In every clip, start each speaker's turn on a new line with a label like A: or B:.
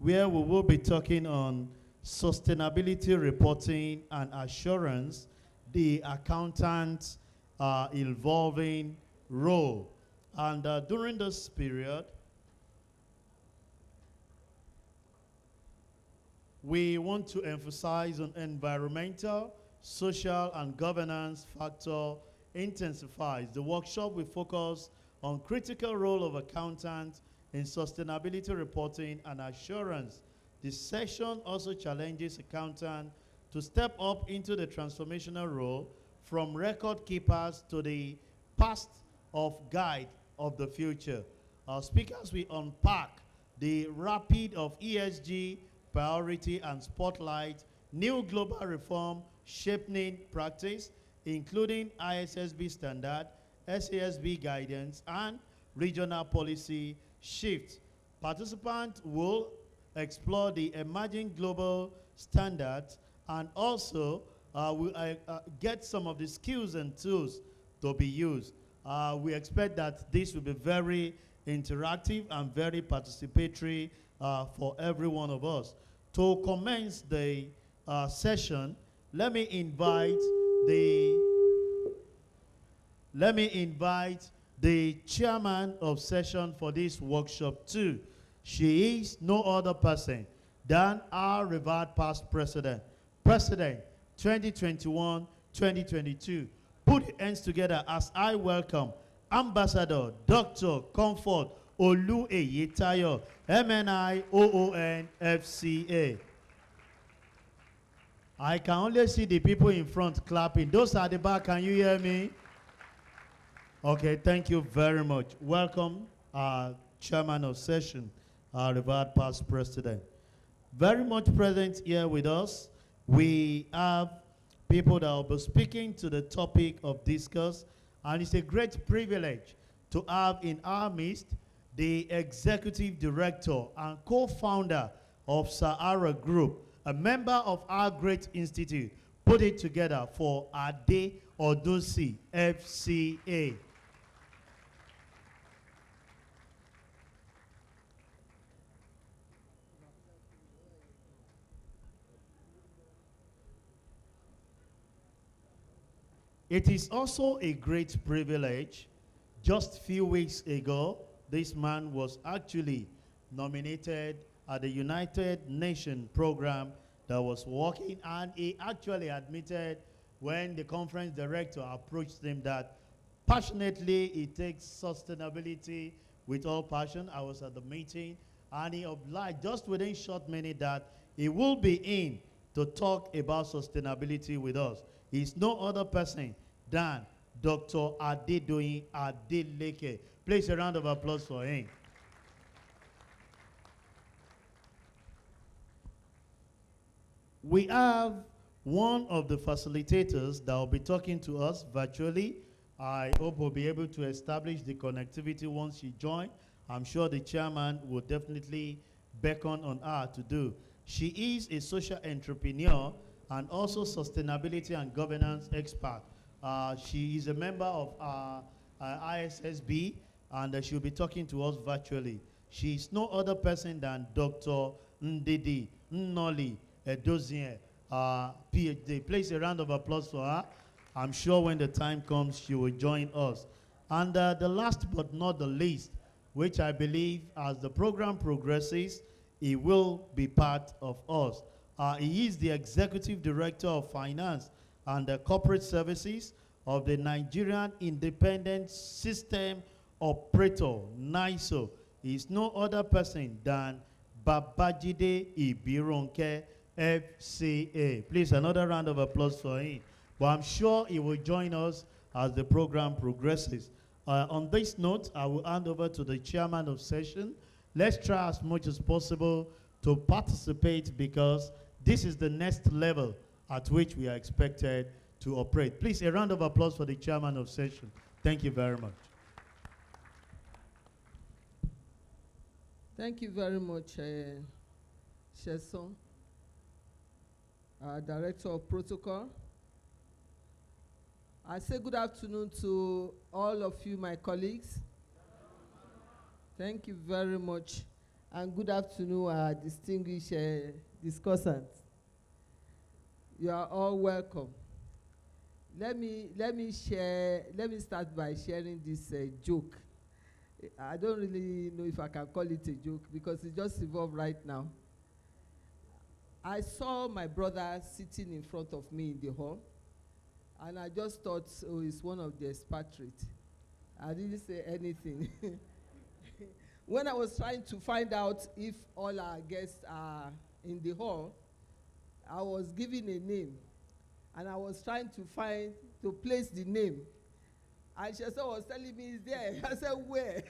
A: where we will be talking on sustainability reporting and assurance, the accountant's evolving role. And during this period, we want to emphasize on environmental, social, and governance factor intensifies. The workshop will focus on critical role of accountants in sustainability reporting and assurance. This session also challenges accountants to step up into the transformational role from record keepers to the past of guide of the future. Our speakers will unpack the rapid of ESG priority and spotlight new global reform shaping practice, including ISSB standard, SASB guidance, and regional policy shifts. Participants will explore the emerging global standards and also will get some of the skills and tools to be used. We expect that this will be very interactive and very participatory for every one of us. To commence the session, let me invite the chairman of session for this workshop too. She is no other person than our revered past president, President 2021-2022. Put your hands together as I welcome Ambassador Dr. Comfort Olueyetayo, MNI OON FCA. I can only see the people in front clapping. Those at the back, can you hear me? Okay, thank you very much. Welcome, Chairman of Session, revered past President. Very much present here with us, we have people that will be speaking to the topic of discuss, and it's a great privilege to have in our midst the Executive Director and co-founder of Sahara Group, a member of our great institute, put it together for Ade Odusi, FCA. It is also a great privilege. Just a few weeks ago, this man was actually nominated at the United Nations program that was working, and he actually admitted when the conference director approached him that passionately he takes sustainability with all passion. I was at the meeting, and he obliged just within short minute that he will be in to talk about sustainability with us. He's no other person than Dr. Adedoyin Adeleke. Please a round of applause for him. We have one of the facilitators that will be talking to us virtually. I hope we'll be able to establish the connectivity once she joins. I'm sure the chairman will definitely beckon on her to do. She is a social entrepreneur and also sustainability and governance expert. She is a member of ISSB, and she'll be talking to us virtually. She is no other person than Dr. Ndidi Nnoli Edozien, PhD. Please a round of applause for her. I'm sure when the time comes, she will join us. And the last but not the least, which I believe as the program progresses, he will be part of us. He is the Executive Director of Finance and Corporate Services of the Nigerian Independent System Operator, NISO. He is no other person than Babajide Ibironke, FCA. Please, another round of applause for him. But I'm sure he will join us as the program progresses. On this note, I will hand over to the chairman of session. Let's try as much as possible to participate, because this is the next level at which we are expected to operate. Please, a round of applause for the chairman of session. Thank you very much.
B: Thank you very much, Sheson, Director of Protocol. I say good afternoon to all of you, my colleagues. Thank you very much. and good afternoon, our distinguished discussants. You are all welcome. Let me start by sharing this joke. I don't really know if I can call it a joke because it just evolved right now. I saw my brother sitting in front of me in the hall, and I just thought, oh, it's one of the expatriates. I didn't say anything. When I was trying to find out if all our guests are in the hall, I was given a name, and I was trying to place the name. And Sheson was telling me, is there? I said, where?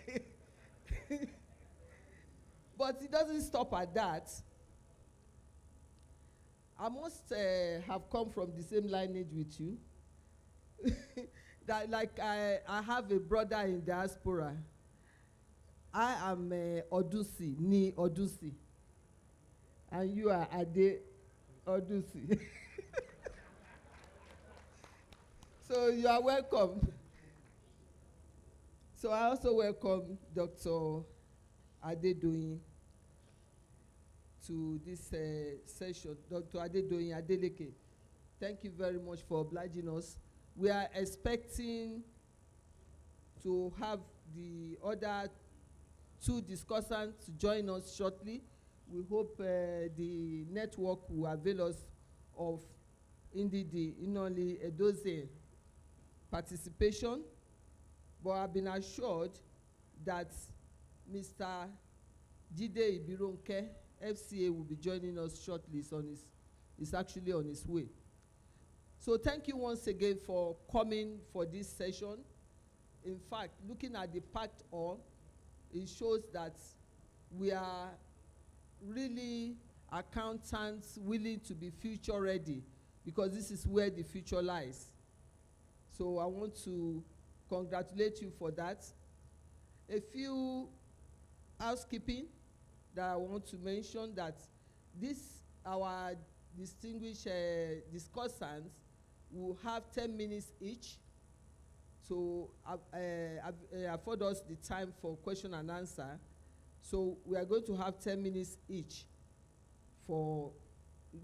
B: But it doesn't stop at that. I must have come from the same lineage with you. That like I have a brother in diaspora. I am Odusi, Ni Odusi. And you are Ade Odusi. So you are welcome. So I also welcome Dr. Adedoyin to this session. Dr. Adedoyin Adeleke, thank you very much for obliging us. We are expecting to have the other two discussants to join us shortly. We hope the network will avail us of indeed the Inoli Edoze participation. But I've been assured that Mr. Jide Ibironke, FCA, will be joining us shortly. He's actually on his way. So thank you once again for coming for this session. In fact, looking at the packed hall, it shows that we are really accountants willing to be future ready, because this is where the future lies. So I want to congratulate you for that. A few housekeeping that I want to mention, that our distinguished discussants will have 10 minutes each. So afford us the time for question and answer. So we are going to have 10 minutes each for,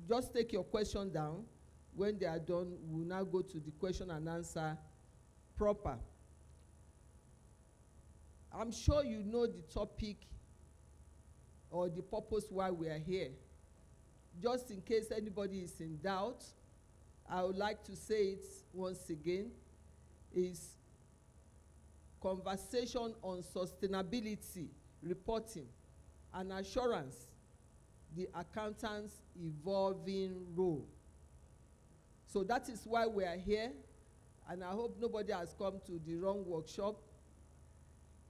B: just take your question down. When they are done, we'll now go to the question and answer proper. I'm sure you know the topic or the purpose why we are here. Just in case anybody is in doubt, I would like to say it once again, is conversation on sustainability reporting and assurance, the accountant's evolving role. So that is why we are here, and I hope nobody has come to the wrong workshop.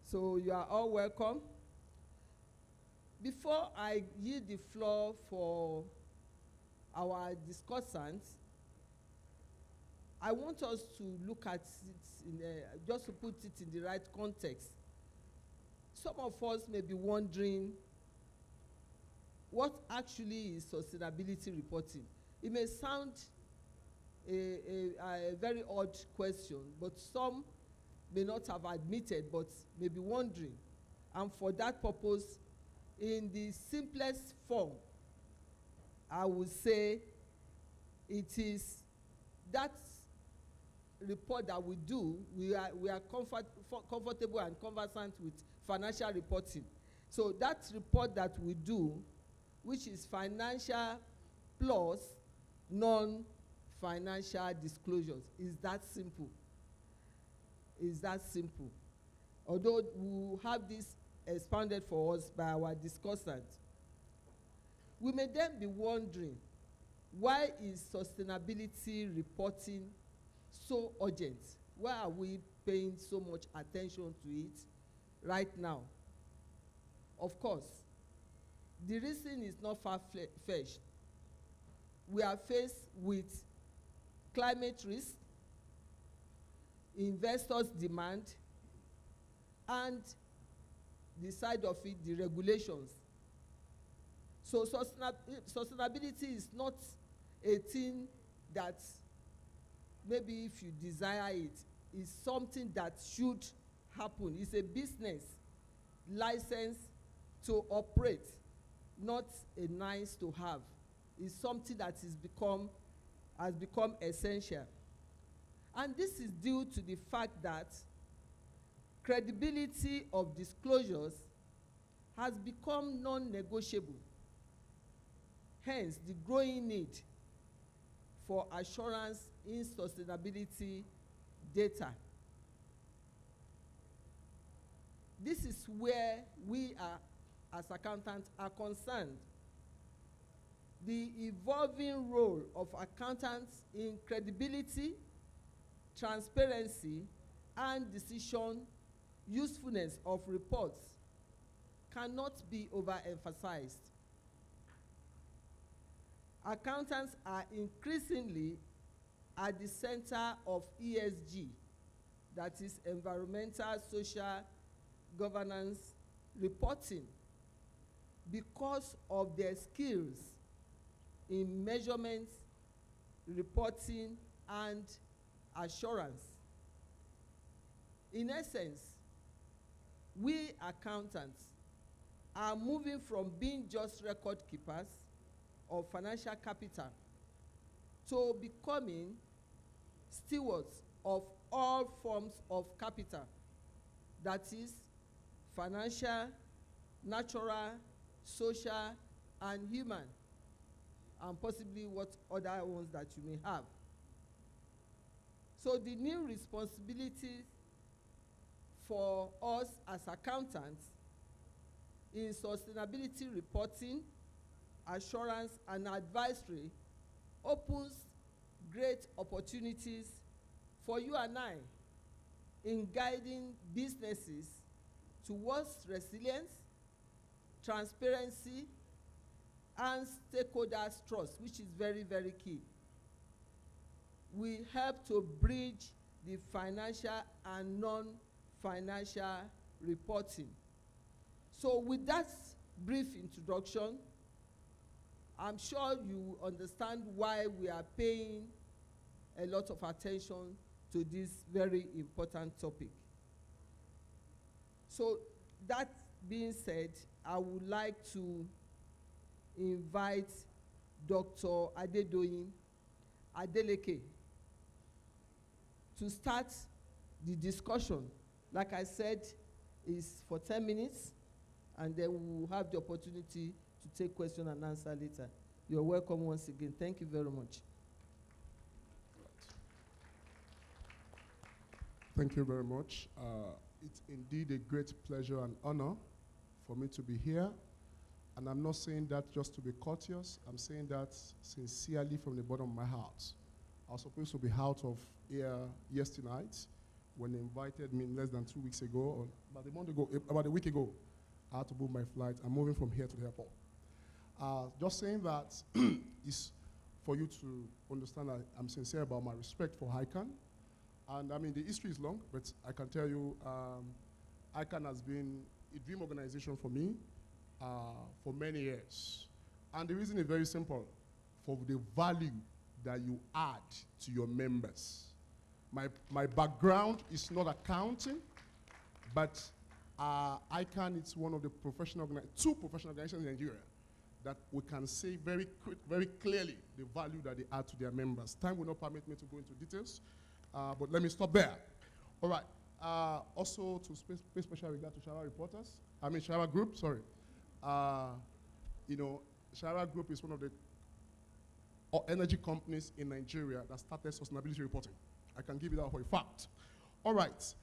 B: So you are all welcome. Before I yield the floor for our discussants, I want us to look at it, just to put it in the right context. Some of us may be wondering, what actually is sustainability reporting? It may sound a very odd question, but some may not have admitted, but may be wondering. And for that purpose, in the simplest form, I would say it is that report that we do. We are comfortable and conversant with financial reporting. So that report that we do, which is financial plus non-financial disclosures, is that simple. Is that simple. Although we will have this expounded for us by our discussant. We may then be wondering, why is sustainability reporting so urgent? Why are we paying so much attention to it right now? Of course, the reason is not far-fetched. We are faced with climate risk, investors' demand, and the side of it, the regulations. So sustainability is not a thing that maybe if you desire it, it's something that should happen. It's a business license to operate, not a nice to have. It's something that has become essential. And this is due to the fact that credibility of disclosures has become non-negotiable. Hence, the growing need for assurance in sustainability data. This is where we are, as accountants, are concerned. The evolving role of accountants in credibility, transparency, and decision usefulness of reports cannot be overemphasized. Accountants are increasingly at the center of ESG, that is environmental, social, governance reporting, because of their skills in measurement, reporting, and assurance. In essence, we accountants are moving from being just record keepers of financial capital to becoming stewards of all forms of capital, that is financial, natural, social, and human, and possibly what other ones that you may have. So the new responsibilities for us as accountants in sustainability reporting, assurance, and advisory opens great opportunities for you and I in guiding businesses towards resilience, transparency, and stakeholders' trust, which is very, very key. We help to bridge the financial and non-financial reporting. So with that brief introduction, I'm sure you understand why we are paying a lot of attention to this very important topic. So that being said, I would like to invite Dr. Adedoyin Adeleke to start the discussion. Like I said, is for 10 minutes, and then we will have the opportunity to take question and answer later. You're welcome once again. Thank you very much.
C: Thank you very much. It's indeed a great pleasure and honor for me to be here. And I'm not saying that just to be courteous. I'm saying that sincerely from the bottom of my heart. I was supposed to be out of here yesterday night when they invited me less than 2 weeks ago, or about a week ago. I had to book my flight. I'm moving from here to the airport. Just saying that is for you to understand that I'm sincere about my respect for ICAN. And I mean, the history is long, but I can tell you ICAN has been a dream organization for me for many years. And the reason is very simple: for the value that you add to your members. My background is not accounting, but ICAN is one of the two professional organizations in Nigeria that we can say very clearly the value that they add to their members. Time will not permit me to go into details, but let me stop there. All right. Also, to pay special regard to Shara Group, sorry. Shara Group is one of the energy companies in Nigeria that started sustainability reporting. I can give you that for a fact. All right.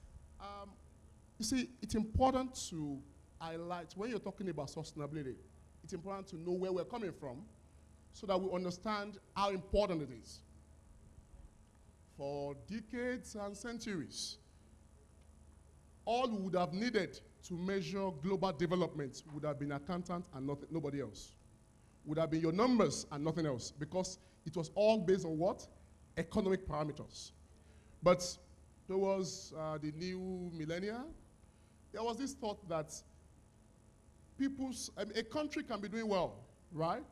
C: You see, it's important to highlight, when you're talking about sustainability, it's important to know where we're coming from so that we understand how important it is. For decades and centuries, all we would have needed to measure global development would have been accountant and nobody else. Would have been your numbers and nothing else, because it was all based on what? Economic parameters. But towards the new millennia, there was this thought that a country can be doing well, right,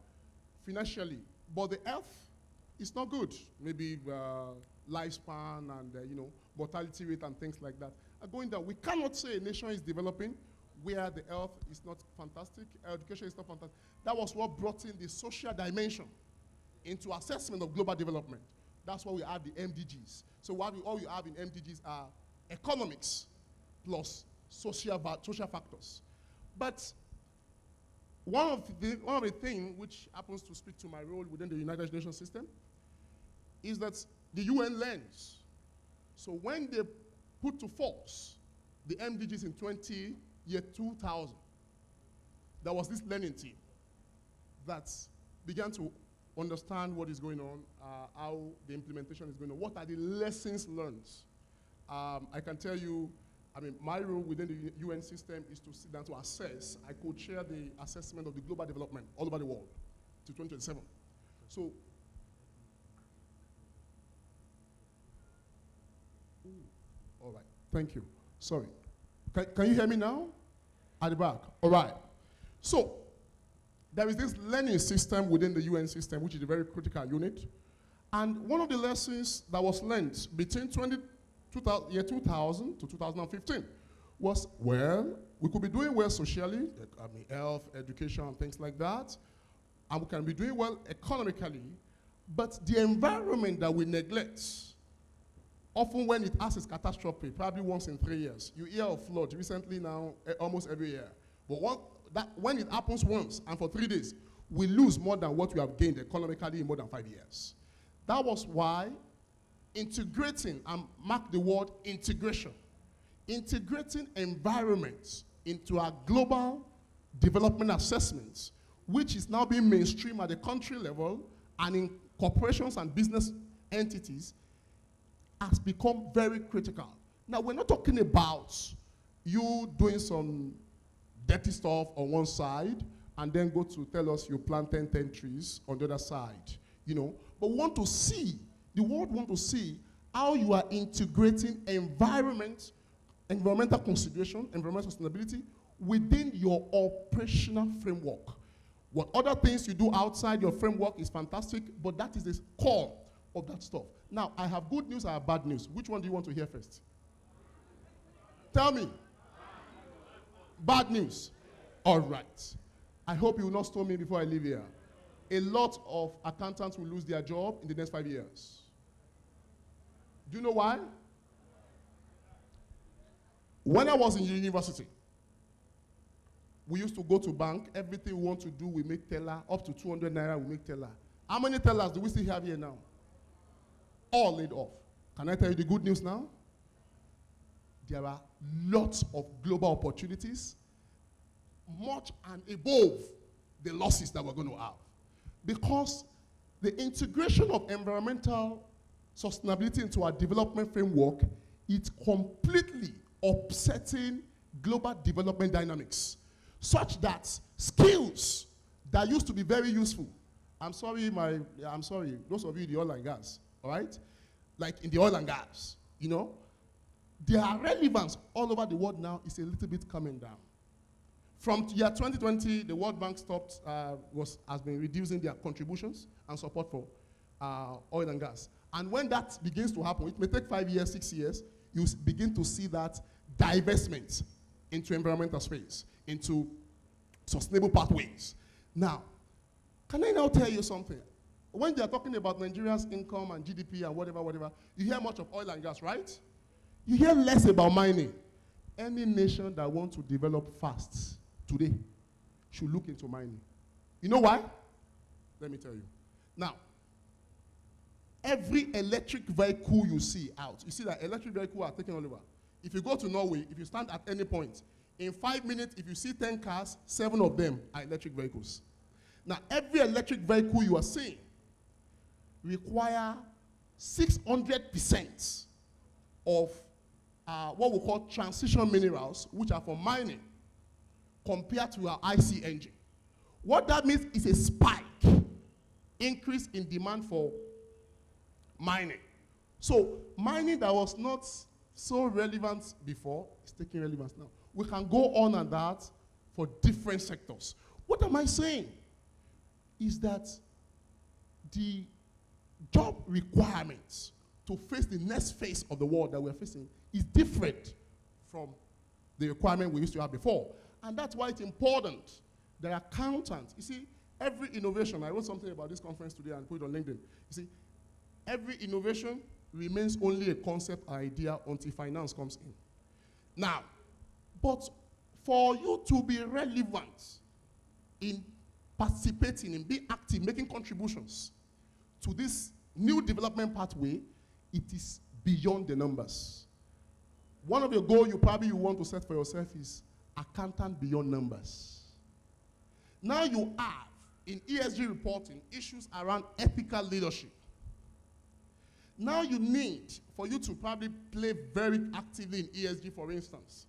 C: financially, but the health is not good. Maybe lifespan and mortality rate and things like that are going down. We cannot say a nation is developing where the health is not fantastic, education is not fantastic. That was what brought in the social dimension into assessment of global development. That's why we have the MDGs. So all you have in MDGs are economics plus social factors. But one of the things which happens to speak to my role within the United Nations system is that the UN learns. So when they put to force the MDGs in 2000, there was this learning team that began to understand what is going on, how the implementation is going on, what are the lessons learned. I can tell you, I mean, my role within the UN system is to sit down to assess. I co-chair the assessment of the global development all over the world to 2027. So, all right, thank you. Sorry. Can you hear me now? At the back. All right. So, there is this learning system within the UN system, which is a very critical unit. And one of the lessons that was learned between 2000 to 2015 was, well, we could be doing well socially, I mean, health, education, and things like that, and we can be doing well economically, but the environment that we neglect, often when it has its catastrophe, probably once in 3 years. You hear of flood recently now, almost every year. But when it happens once and for 3 days, we lose more than what we have gained economically in more than 5 years. That was why integrating, and mark the word integration, integrating environments into our global development assessments, which is now being mainstream at the country level and in corporations and business entities, has become very critical. Now, we're not talking about you doing some dirty stuff on one side and then go to tell us you plant 10 trees on the other side, you know. But we want to see, the world want to see how you are integrating environmental consideration, environmental sustainability within your operational framework. What other things you do outside your framework is fantastic, but that is the core of that stuff. Now, I have good news, I have bad news. Which one do you want to hear first? Tell me. Bad news. All right. I hope you will not stone me before I leave here. A lot of accountants will lose their job in the next 5 years. Do you know why? When I was in university, we used to go to bank. Everything we want to do, we make teller. Up to 200 naira, we make teller. How many tellers do we still have here now? All laid off. Can I tell you the good news now? There are lots of global opportunities, much and above the losses that we're going to have. Because the integration of environmental sustainability into our development framework is completely upsetting global development dynamics, such that skills that used to be very useful, I'm sorry, those of you in the oil and gas, all right? Like in the oil and gas, you know, their relevance all over the world now is a little bit coming down. From year 2020, the World Bank has been reducing their contributions and support for oil and gas. And when that begins to happen, it may take 5 years, 6 years, you begin to see that divestment into environmental space, into sustainable pathways. Now, can I now tell you something? When they are talking about Nigeria's income and GDP and whatever, you hear much of oil and gas, right? You hear less about mining. Any nation that wants to develop fast today should look into mining. You know why? Let me tell you. Now, every electric vehicle you see out, you see that electric vehicles are taking all over. If you go to Norway, if you stand at any point, in 5 minutes, if you see 10 cars, 7 of them are electric vehicles. Now, every electric vehicle you are seeing require 600% of what we call transition minerals, which are for mining, compared to our IC engine. What that means is a spike, increase in demand for mining. So mining that was not so relevant before is taking relevance now. We can go on and that for different sectors. What am I saying? Is that the job requirements to face the next phase of the world that we're facing is different from the requirement we used to have before. And that's why it's important that accountants, you see, every innovation, I wrote something about this conference today and put it on LinkedIn. You see, every innovation remains only a concept idea until finance comes in. Now, but for you to be relevant in participating, in being active, making contributions to this new development pathway, it is beyond the numbers. One of your goals you want to set for yourself is accountant beyond numbers. Now you have, in ESG reporting, issues around ethical leadership. Now you need, for you to probably play very actively in ESG, for instance,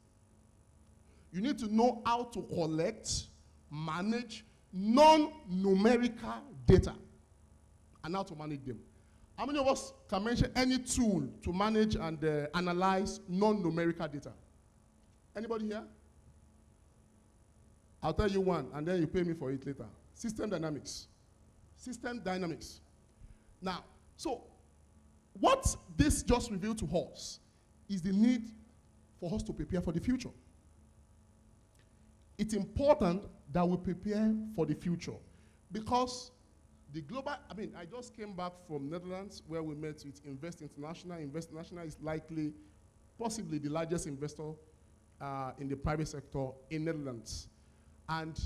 C: you need to know how to collect, manage non-numerical data, and how to manage them. How many of us can mention any tool to manage and analyze non-numerical data? Anybody here? I'll tell you one, and then you pay me for it later. System dynamics. System dynamics. Now, so what this just revealed to us is the need for us to prepare for the future. It's important that we prepare for the future because the global, I just came back from Netherlands where we met with Invest International. Invest International is likely, possibly the largest investor in the private sector in Netherlands. And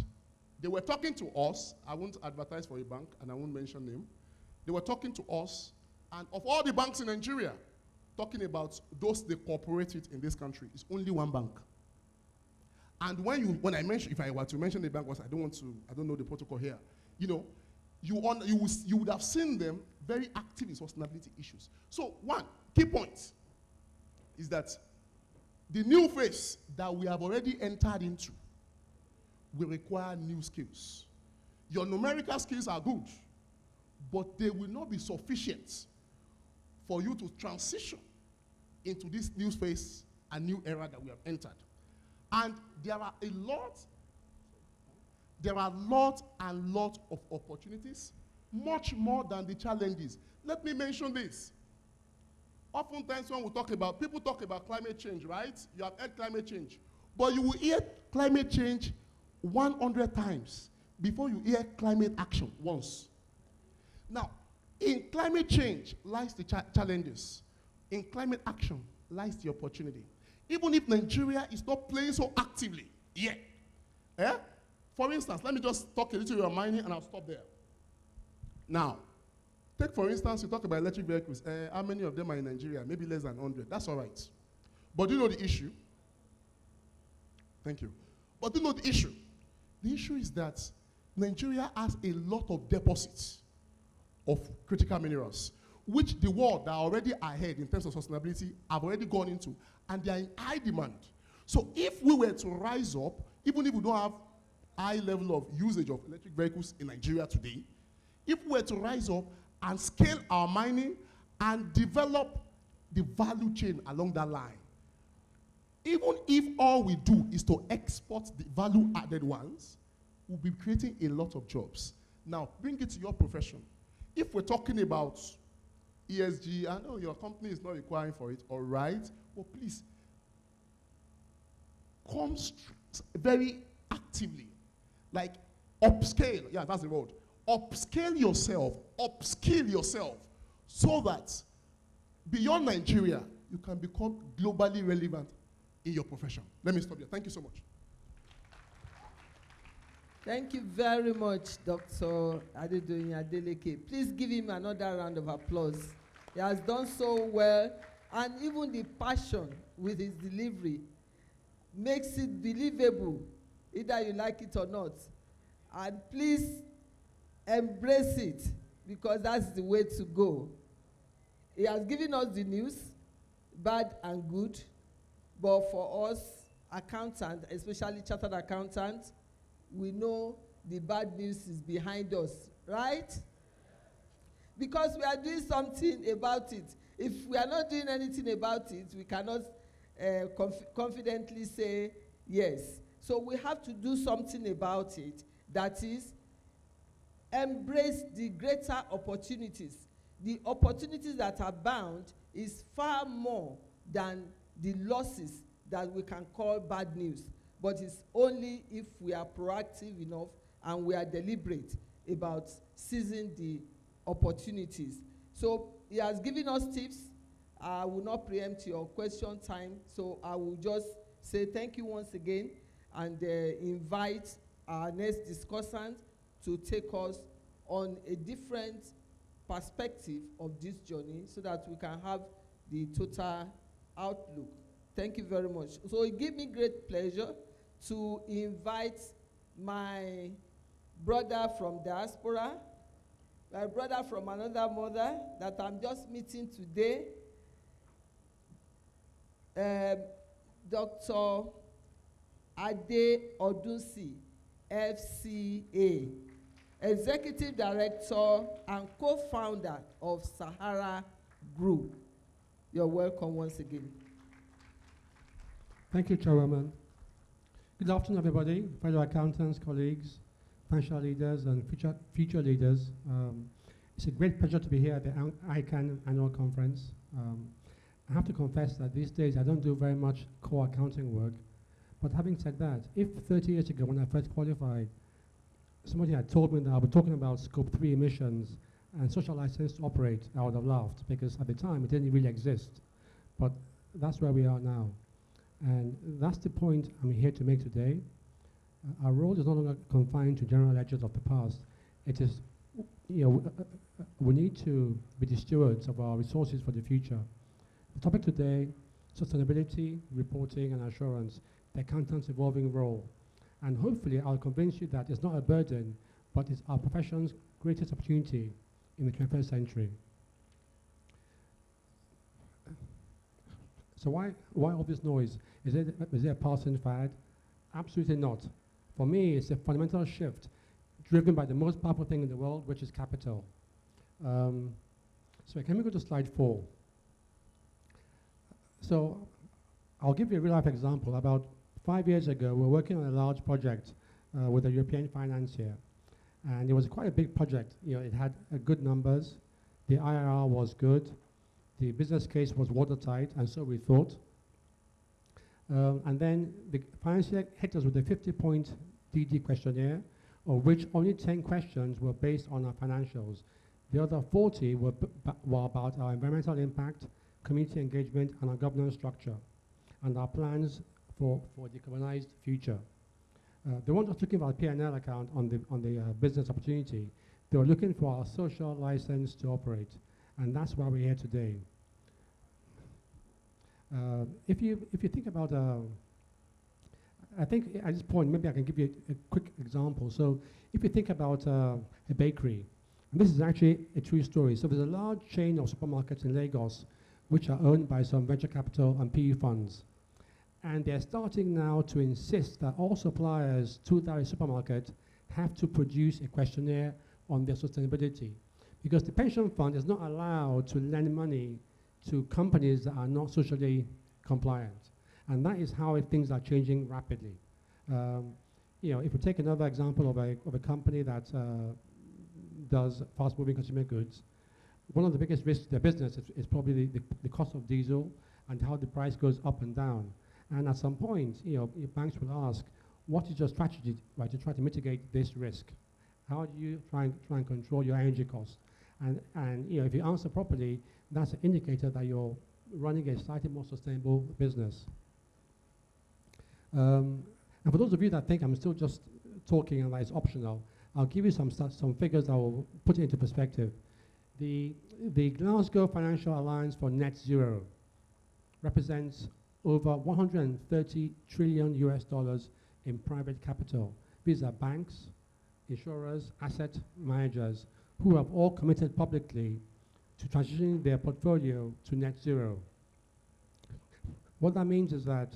C: they were talking to us. I won't advertise for a bank, and I won't mention name. They were talking to us, and of all the banks in Nigeria, talking about those they cooperate with in this country, it's only one bank. And when I mention, if I were to mention the bank, I don't know the protocol here. You would have seen them very active in sustainability issues. So one key point is that the new phase that we have already entered into will require new skills. Your numerical skills are good, but they will not be sufficient for you to transition into this new phase and new era that we have entered. And there are lot of opportunities, much more than the challenges. Let me mention this. Oftentimes when people talk about climate change, right? You have heard climate change. But you will hear climate change 100 times before you hear climate action once. Now, in climate change lies the challenges. In climate action lies the opportunity. Even if Nigeria is not playing so actively yet. Yeah? For instance, let me just talk a little about mining and I'll stop there. Now, take for instance, you talk about electric vehicles. How many of them are in Nigeria? Maybe less than 100. That's all right. But do you know the issue? Thank you. But do you know the issue? The issue is that Nigeria has a lot of deposits of critical minerals, which the world that are already ahead in terms of sustainability have already gone into, and they are in high demand. So if we were to rise up, even if we don't have high level of usage of electric vehicles in Nigeria today, if we were to rise up and scale our mining and develop the value chain along that line, even if all we do is to export the value-added ones, we'll be creating a lot of jobs. Now, bring it to your profession. If we're talking about ESG, I know your company is not requiring for it, all right? Well, please, come very actively, like upscale, yeah, that's the word. Upscale yourself, so that beyond Nigeria, you can become globally relevant in your profession. Let me stop here. Thank you so much.
B: Thank you very much, Dr. Adedoyin Adeleke. Please give him another round of applause. He has done so well, and even the passion with his delivery makes it believable, either you like it or not. And please embrace it, because that's the way to go. He has given us the news, bad and good, but for us, accountants, especially chartered accountants, we know the bad news is behind us, right? Because we are doing something about it. If we are not doing anything about it, we cannot confidently say yes. So we have to do something about it. That is, embrace the greater opportunities. The opportunities that are bound is far more than the losses that we can call bad news. but it's only if we are proactive enough and we are deliberate about seizing the opportunities. So he has given us tips. I will not preempt your question time, so I will just say thank you once again and invite our next discussant to take us on a different perspective of this journey so that we can have the total outlook. Thank you very much. So it gives me great pleasure to invite my brother from diaspora, my brother from another mother that I'm just meeting today, Dr. Ade Odunsi, FCA, Executive Director and co-founder of Sahara Group. You're welcome once again.
D: Thank you, Chairwoman. Good afternoon, everybody, fellow accountants, colleagues, financial leaders, and future leaders. It's a great pleasure to be here at the ICAN annual conference. I have to confess that these days I don't do very much core accounting work. But having said that, if 30 years ago when I first qualified, somebody had told me that I was talking about scope 3 emissions and social license to operate, I would have laughed, because at the time it didn't really exist. But that's where we are now. And that's the point I'm here to make today. Our role is no longer confined to general ledgers of the past. It is, we need to be the stewards of our resources for the future. The topic today, sustainability, reporting, and assurance, the accountant's evolving role. And hopefully I'll convince you that it's not a burden, but it's our profession's greatest opportunity in the 21st century. So why all this noise? Is it a passing fad? Absolutely not. For me, it's a fundamental shift driven by the most powerful thing in the world, which is capital. So can we go to slide 4? So I'll give you a real-life example. About 5 years ago, we were working on a large project with a European financier. And it was quite a big project. It had good numbers. The IRR was good. The business case was watertight, and so we thought. And then the financier hit us with a 50-point DD questionnaire, of which only 10 questions were based on our financials. The other 40 were about our environmental impact, community engagement, and our governance structure, and our plans for a decarbonized future. They weren't just looking for a P&L account on the business opportunity. They were looking for our social license to operate, and that's why we're here today. If you think about, I think at this point, maybe I can give you a quick example. So if you think about a bakery, and this is actually a true story. So there's a large chain of supermarkets in Lagos, which are owned by some venture capital and PE funds. And they're starting now to insist that all suppliers to that supermarket have to produce a questionnaire on their sustainability. Because the pension fund is not allowed to lend money to companies that are not socially compliant. And that is how things are changing rapidly. If we take another example of a company that does fast-moving consumer goods, one of the biggest risks to their business is probably the cost of diesel and how the price goes up and down. And at some point, banks will ask, what is your strategy, right, to try to mitigate this risk? How do you try and control your energy costs? And if you answer properly, that's an indicator that you're running a slightly more sustainable business. And for those of you that think I'm still just talking and that it's optional, I'll give you some figures that will put it into perspective. The Glasgow Financial Alliance for Net Zero represents over 130 trillion US dollars in private capital. These are banks, insurers, asset managers, who have all committed publicly to transitioning their portfolio to net zero. What that means is that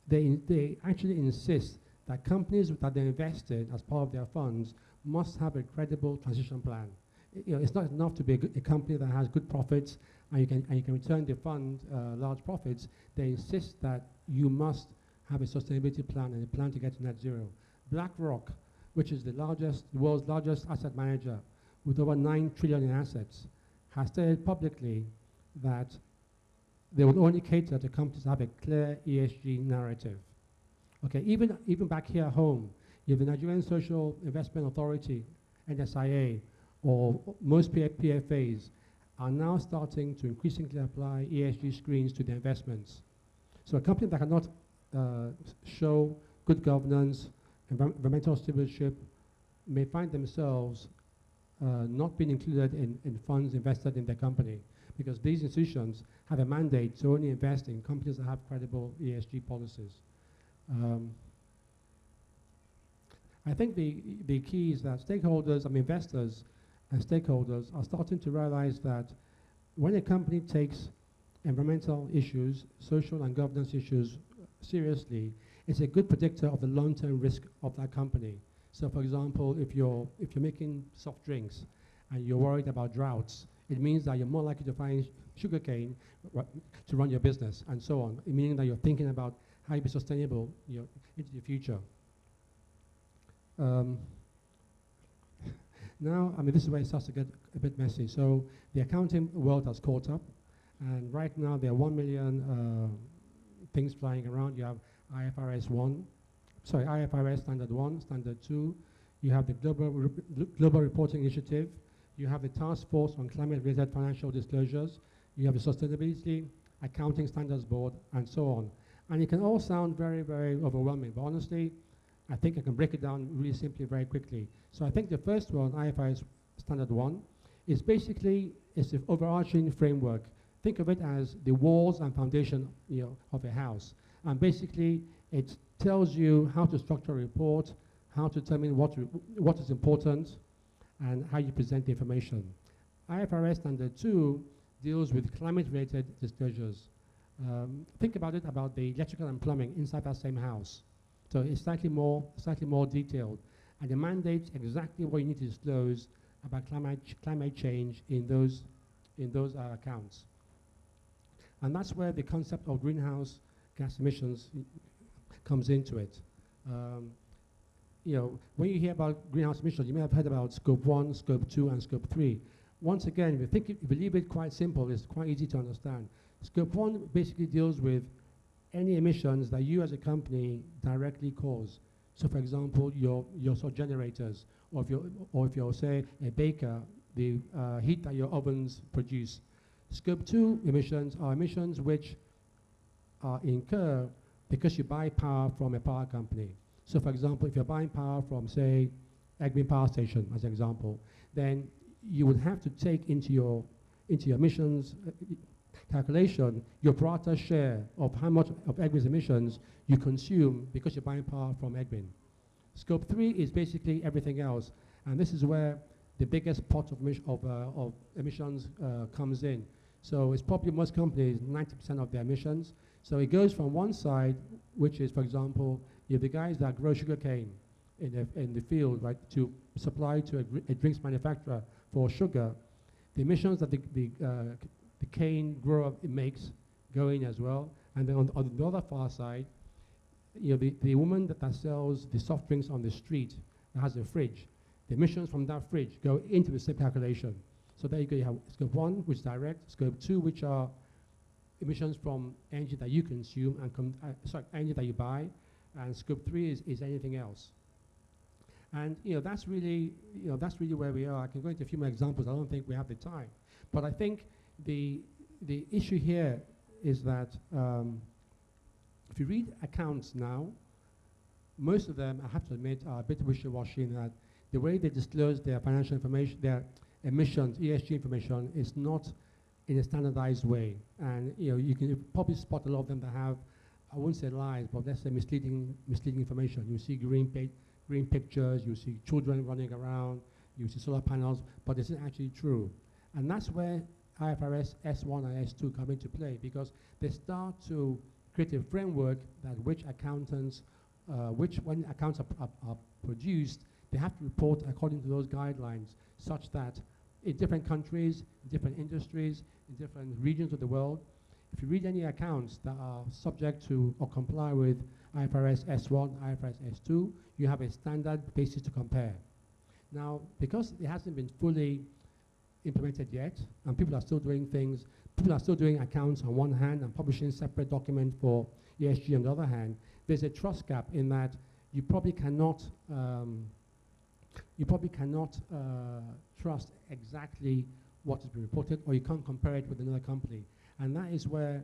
D: they actually insist that companies that they invested as part of their funds must have a credible transition plan. It's not enough to be a company that has good profits and you can return the fund large profits. They insist that you must have a sustainability plan and a plan to get to net zero. BlackRock, which is the world's largest asset manager with over 9 trillion in assets, has stated publicly that they will only cater to companies that have a clear ESG narrative. Okay, even back here at home, you have the Nigerian Social Investment Authority, NSIA, or most PFAs are now starting to increasingly apply ESG screens to their investments. So a company that cannot show good governance, environmental stewardship, may find themselves not being included in funds invested in their company, because these institutions have a mandate to only invest in companies that have credible ESG policies. I think the key is that stakeholders, investors and stakeholders are starting to realize that when a company takes environmental issues, social and governance issues seriously, it's a good predictor of the long-term risk of that company. So for example, if you're making soft drinks and you're worried about droughts, it means that you're more likely to find sugarcane to run your business and so on, meaning that you're thinking about how you be sustainable into the future. Now, this is where it starts to get a bit messy. So the accounting world has caught up, and right now there are 1 million things flying around. You have IFRS Standard 1, Standard 2. You have the Global Reporting Initiative. You have the Task Force on Climate-Related Financial Disclosures. You have the Sustainability Accounting Standards Board, and so on. And it can all sound very, very overwhelming, but honestly, I think I can break it down really simply, very quickly. So I think the first one, IFRS Standard 1, is basically the overarching framework. Think of it as the walls and foundation of a house. And basically, it tells you how to structure a report, how to determine what is important, and how you present the information. IFRS Standard 2 deals with climate-related disclosures. Think about it, about the electrical and plumbing inside that same house. So it's slightly more detailed, and it mandates exactly what you need to disclose about climate change in those accounts. And that's where the concept of greenhouse gas emissions comes into it. When you hear about greenhouse emissions, you may have heard about Scope 1, Scope 2, and Scope 3. Once again, if you leave it quite simple, it's quite easy to understand. Scope 1 basically deals with any emissions that you as a company directly cause. So for example, your sort of generators, or if you're say a baker, the heat that your ovens produce. Scope 2 emissions are emissions which are incurred because you buy power from a power company. So for example, if you're buying power from say Egbin Power Station as an example, then you would have to take into your emissions calculation your pro rata share of how much of Egbin's emissions you consume because you're buying power from Egbin. Scope 3 is basically everything else, and this is where the biggest pot of emissions comes in. So it's probably most companies, 90% of their emissions. So it goes from one side, which is, for example, you have the guys that grow sugarcane in the field, right, to supply to a drinks manufacturer for sugar. The emissions that the cane grower makes go in as well. And then on the other far side, the woman that sells the soft drinks on the street that has a fridge, the emissions from that fridge go into the same calculation. So there you go, you have Scope 1, which is direct, Scope 2, which are emissions from energy that you consume, and energy that you buy, and Scope 3 is anything else. And that's really where we are. I can go into a few more examples. I don't think we have the time, but I think the issue here is that if you read accounts now, most of them, I have to admit, are a bit wishy-washy in that the way they disclose their financial information, their emissions, ESG information, is not in a standardized way. And you can probably spot a lot of them that have, I wouldn't say lies, but let's say misleading information. You see green pictures, you see children running around, you see solar panels, but it's not actually true. And that's where IFRS S1 and S2 come into play, because they start to create a framework that when accounts are produced, they have to report according to those guidelines, such that in different countries, in different industries, in different regions of the world, if you read any accounts that are subject to or comply with IFRS S1, IFRS S2, you have a standard basis to compare. Now, because it hasn't been fully implemented yet, and people are still doing accounts on one hand and publishing separate documents for ESG on the other hand, there's a trust gap in that you probably cannot trust exactly what has been reported, or you can't compare it with another company. And that is where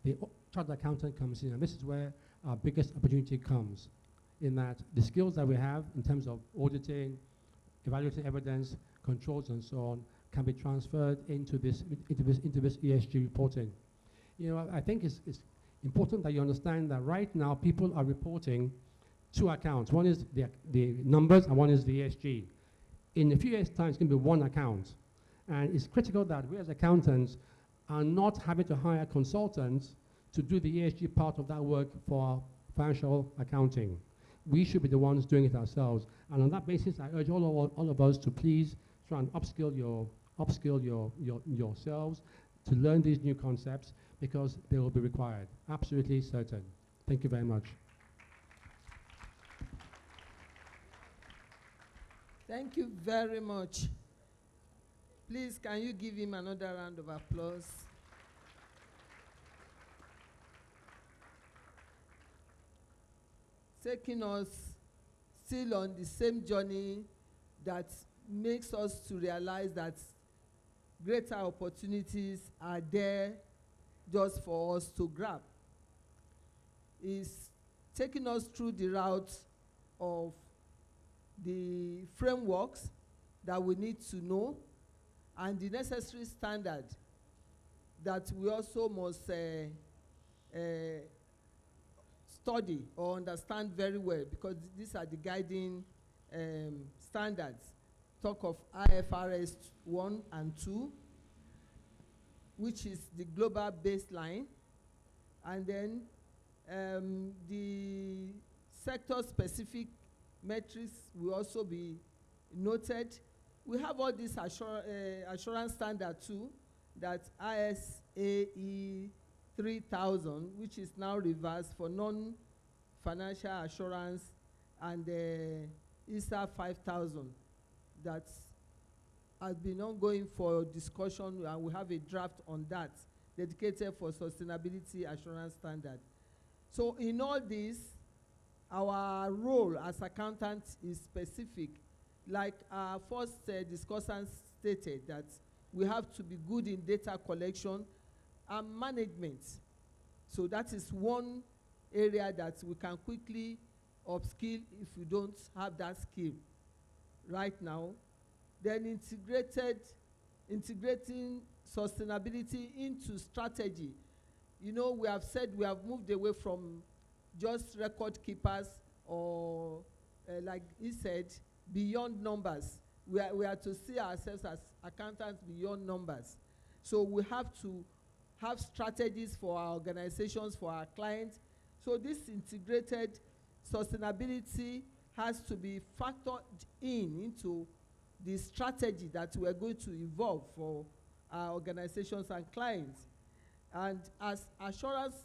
D: the chartered accountant comes in, and this is where our biggest opportunity comes, in that the skills that we have in terms of auditing, evaluating evidence, controls, and so on, can be transferred into this ESG reporting. You know, I think it's important that you understand that right now people are reporting two accounts. One is the numbers, and one is the ESG. In a few years' time, it's going to be one account. And it's critical that we as accountants are not having to hire consultants to do the ESG part of that work for financial accounting. We should be the ones doing it ourselves. And on that basis, I urge all of us to please try and upskill yourselves to learn these new concepts, because they will be required. Absolutely certain. Thank you very much.
B: Thank you very much. Please, can you give him another round of applause? Taking us still on the same journey that makes us to realize that greater opportunities are there just for us to grab. Is taking us through the route of the frameworks that we need to know and the necessary standard that we also must study or understand very well, because these are the guiding standards. Talk of IFRS 1 and 2, which is the global baseline, and then the sector-specific metrics will also be noted. We have all this assurance standard too, that ISAE 3000, which is now reversed for non-financial assurance, and ISA 5000 that has been ongoing for discussion, and we have a draft on that dedicated for sustainability assurance standard. So in all this, our role as accountants is specific. Like our first discussant stated, that we have to be good in data collection and management. So that is one area that we can quickly upskill if we don't have that skill right now. Then integrating sustainability into strategy. You know, we have said we have moved away from just record keepers, or like he said, beyond numbers. We are to see ourselves as accountants beyond numbers. So we have to have strategies for our organizations, for our clients. So this integrated sustainability has to be factored into the strategy that we are going to evolve for our organizations and clients. And as assurance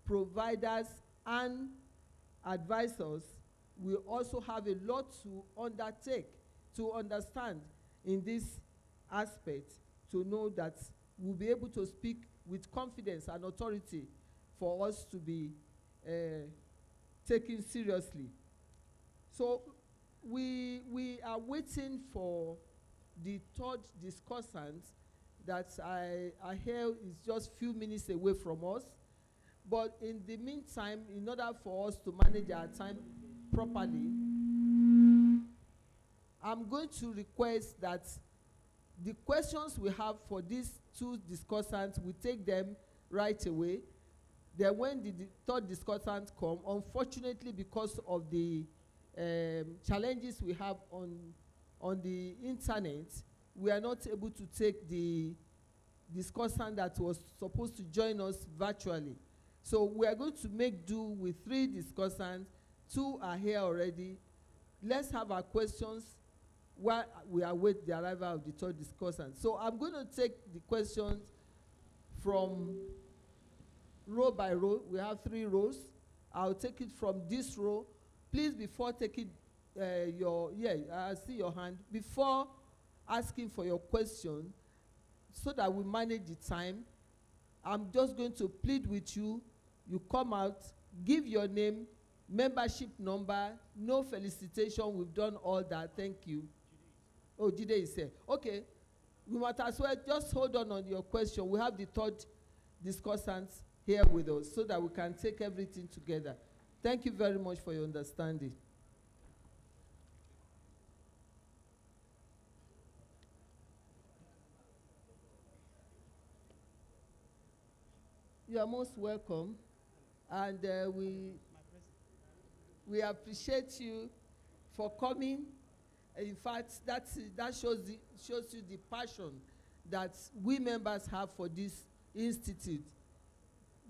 B: providers and advisors, we also have a lot to undertake, to understand in this aspect, to know that we'll be able to speak with confidence and authority for us to be taken seriously. So we are waiting for the third discussant that I hear is just few minutes away from us. But in the meantime, in order for us to manage our time properly, I'm going to request that the questions we have for these two discussants, we take them right away. Then when the third discussant come, unfortunately because of the challenges we have on the internet, we are not able to take the discussant that was supposed to join us virtually. So we are going to make do with 3 discussants. 2 are here already. Let's have our questions while we await the arrival of the third discussant. So I'm going to take the questions from row by row. We have 3 rows. I'll take it from this row. Please, before taking I see your hand. Before asking for your question, so that we manage the time, I'm just going to plead with you. You come out, give your name, membership number, no felicitation, we've done all that, thank you. Oh, Jide is here. Okay, we might as well just hold on your question. We have the third discussant here with us so that we can take everything together. Thank you very much for your understanding. You are most welcome, and we appreciate you for coming. In fact, that shows you the passion that we members have for this institute.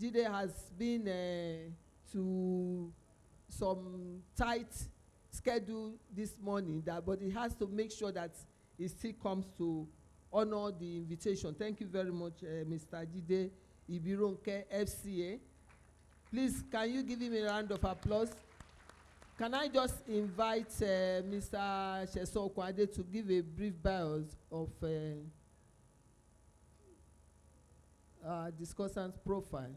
B: Jide has been to some tight schedule this morning, but he has to make sure that he still comes to honor the invitation. Thank you very much, Mr. Jide Ibironke, FCA. Please, can you give him a round of applause? Can I just invite Mr. Sheson Okwade to give a brief bio of discussant's profile?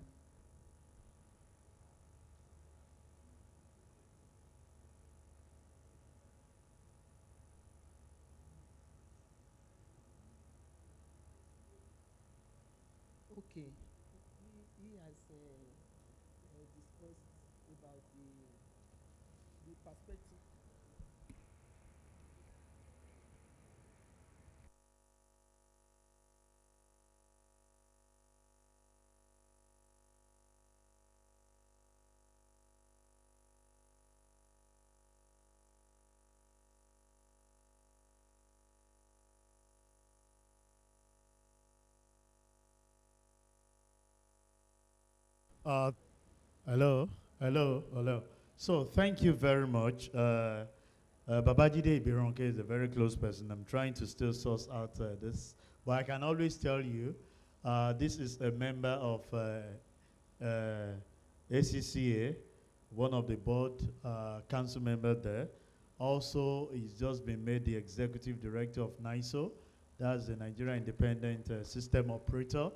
B: Okay. He has discussed about the perspective.
A: Uh, hello. So thank you very much. Babajide Ibironke is a very close person. I'm trying to still source out this, but I can always tell you, this is a member of ACCA, one of the board council members there. Also, he's just been made the executive director of NISO. That's the Nigeria Independent System Operator.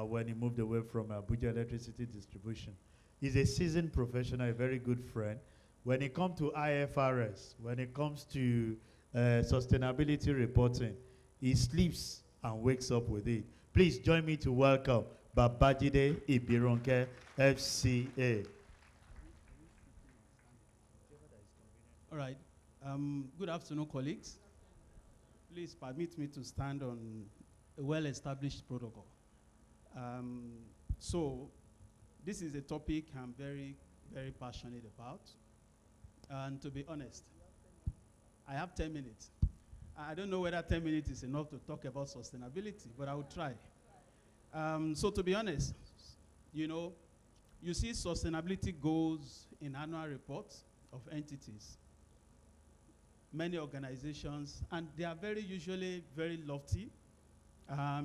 A: When he moved away from Abuja Electricity Distribution. He's a seasoned professional, a very good friend. When it comes to IFRS, when it comes to sustainability reporting, he sleeps and wakes up with it. Please join me to welcome Babajide Ibironke, FCA.
E: All right. Good afternoon, colleagues. Please permit me to stand on a well-established protocol. So this is a topic I'm very, very passionate about. And to be honest, I have 10 minutes. I don't know whether 10 minutes is enough to talk about sustainability, but I will try. So to be honest, you see sustainability goals in annual reports of entities, many organizations, and they are usually very lofty.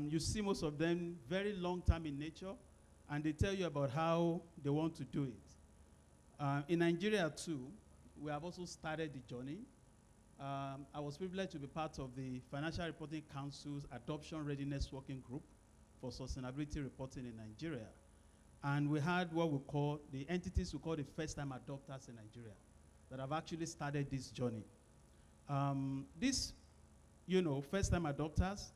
E: You see most of them very long-term in nature, and they tell you about how they want to do it. In Nigeria too, we have also started the journey. I was privileged to be part of the Financial Reporting Council's Adoption Readiness Working Group for Sustainability Reporting in Nigeria. And we had what we call the entities we call the first-time adopters in Nigeria that have actually started this journey. These, first-time adopters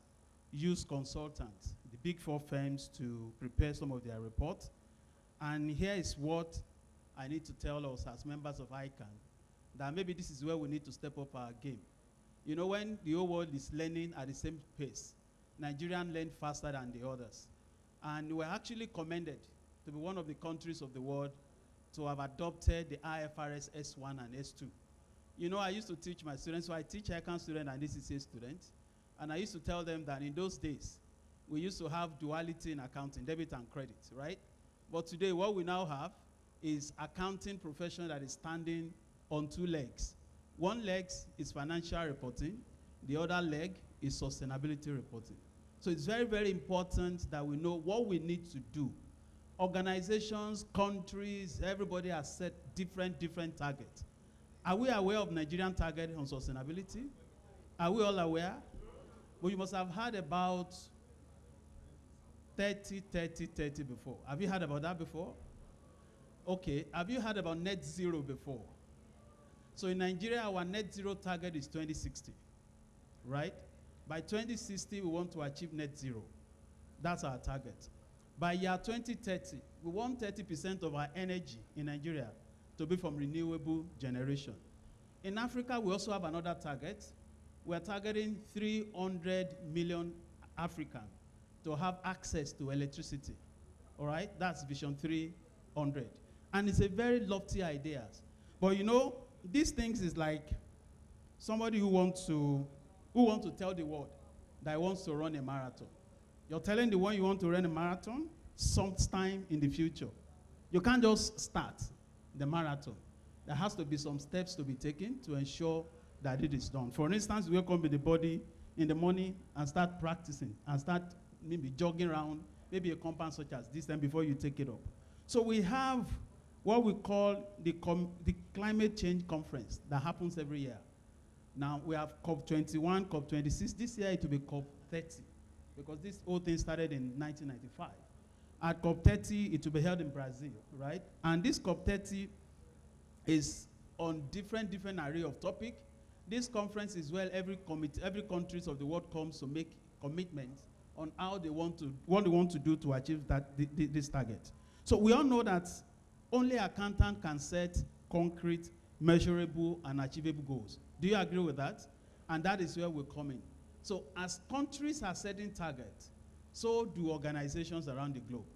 E: use consultants, the big four firms, to prepare some of their reports. And here is what I need to tell us as members of ICAN, that maybe this is where we need to step up our game. When the whole world is learning at the same pace, Nigerians learn faster than the others. And we're actually commended to be one of the countries of the world to have adopted the IFRS S1 and S2. I used to teach my students, so I teach ICAN students and DCCA students. And I used to tell them that in those days, we used to have duality in accounting, debit and credit, right? But today, what we now have is accounting profession that is standing on two legs. One leg is financial reporting. The other leg is sustainability reporting. So it's very, very important that we know what we need to do. Organizations, countries, everybody has set different targets. Are we aware of Nigerian target on sustainability? Are we all aware? But you must have heard about 30 before. Have you heard about that before? Okay, have you heard about net zero before? So in Nigeria, our net zero target is 2060, right? By 2060, we want to achieve net zero. That's our target. By year 2030, we want 30% of our energy in Nigeria to be from renewable generation. In Africa, we also have another target. We're targeting 300 million Africans to have access to electricity. All right? That's Vision 300. And it's a very lofty idea. But you know, these things is like somebody who wants to tell the world that he wants to run a marathon. You're telling the one you want to run a marathon sometime in the future. You can't just start the marathon. There has to be some steps to be taken to ensure that it is done. For instance, you wake up with the body in the morning and start practicing and start maybe jogging around, maybe a compound such as this, and before you take it up. So we have what we call the climate change conference that happens every year. Now we have COP21, COP26. This year it will be COP30 because this whole thing started in 1995. At COP30, it will be held in Brazil, right? And this COP30 is on different array of topic. This conference is where every countries of the world comes to make commitments on how they want to, what they want to do to achieve this target. So we all know that only accountant can set concrete, measurable, and achievable goals. Do you agree with that? And that is where we're coming. So as countries are setting targets, so do organizations around the globe.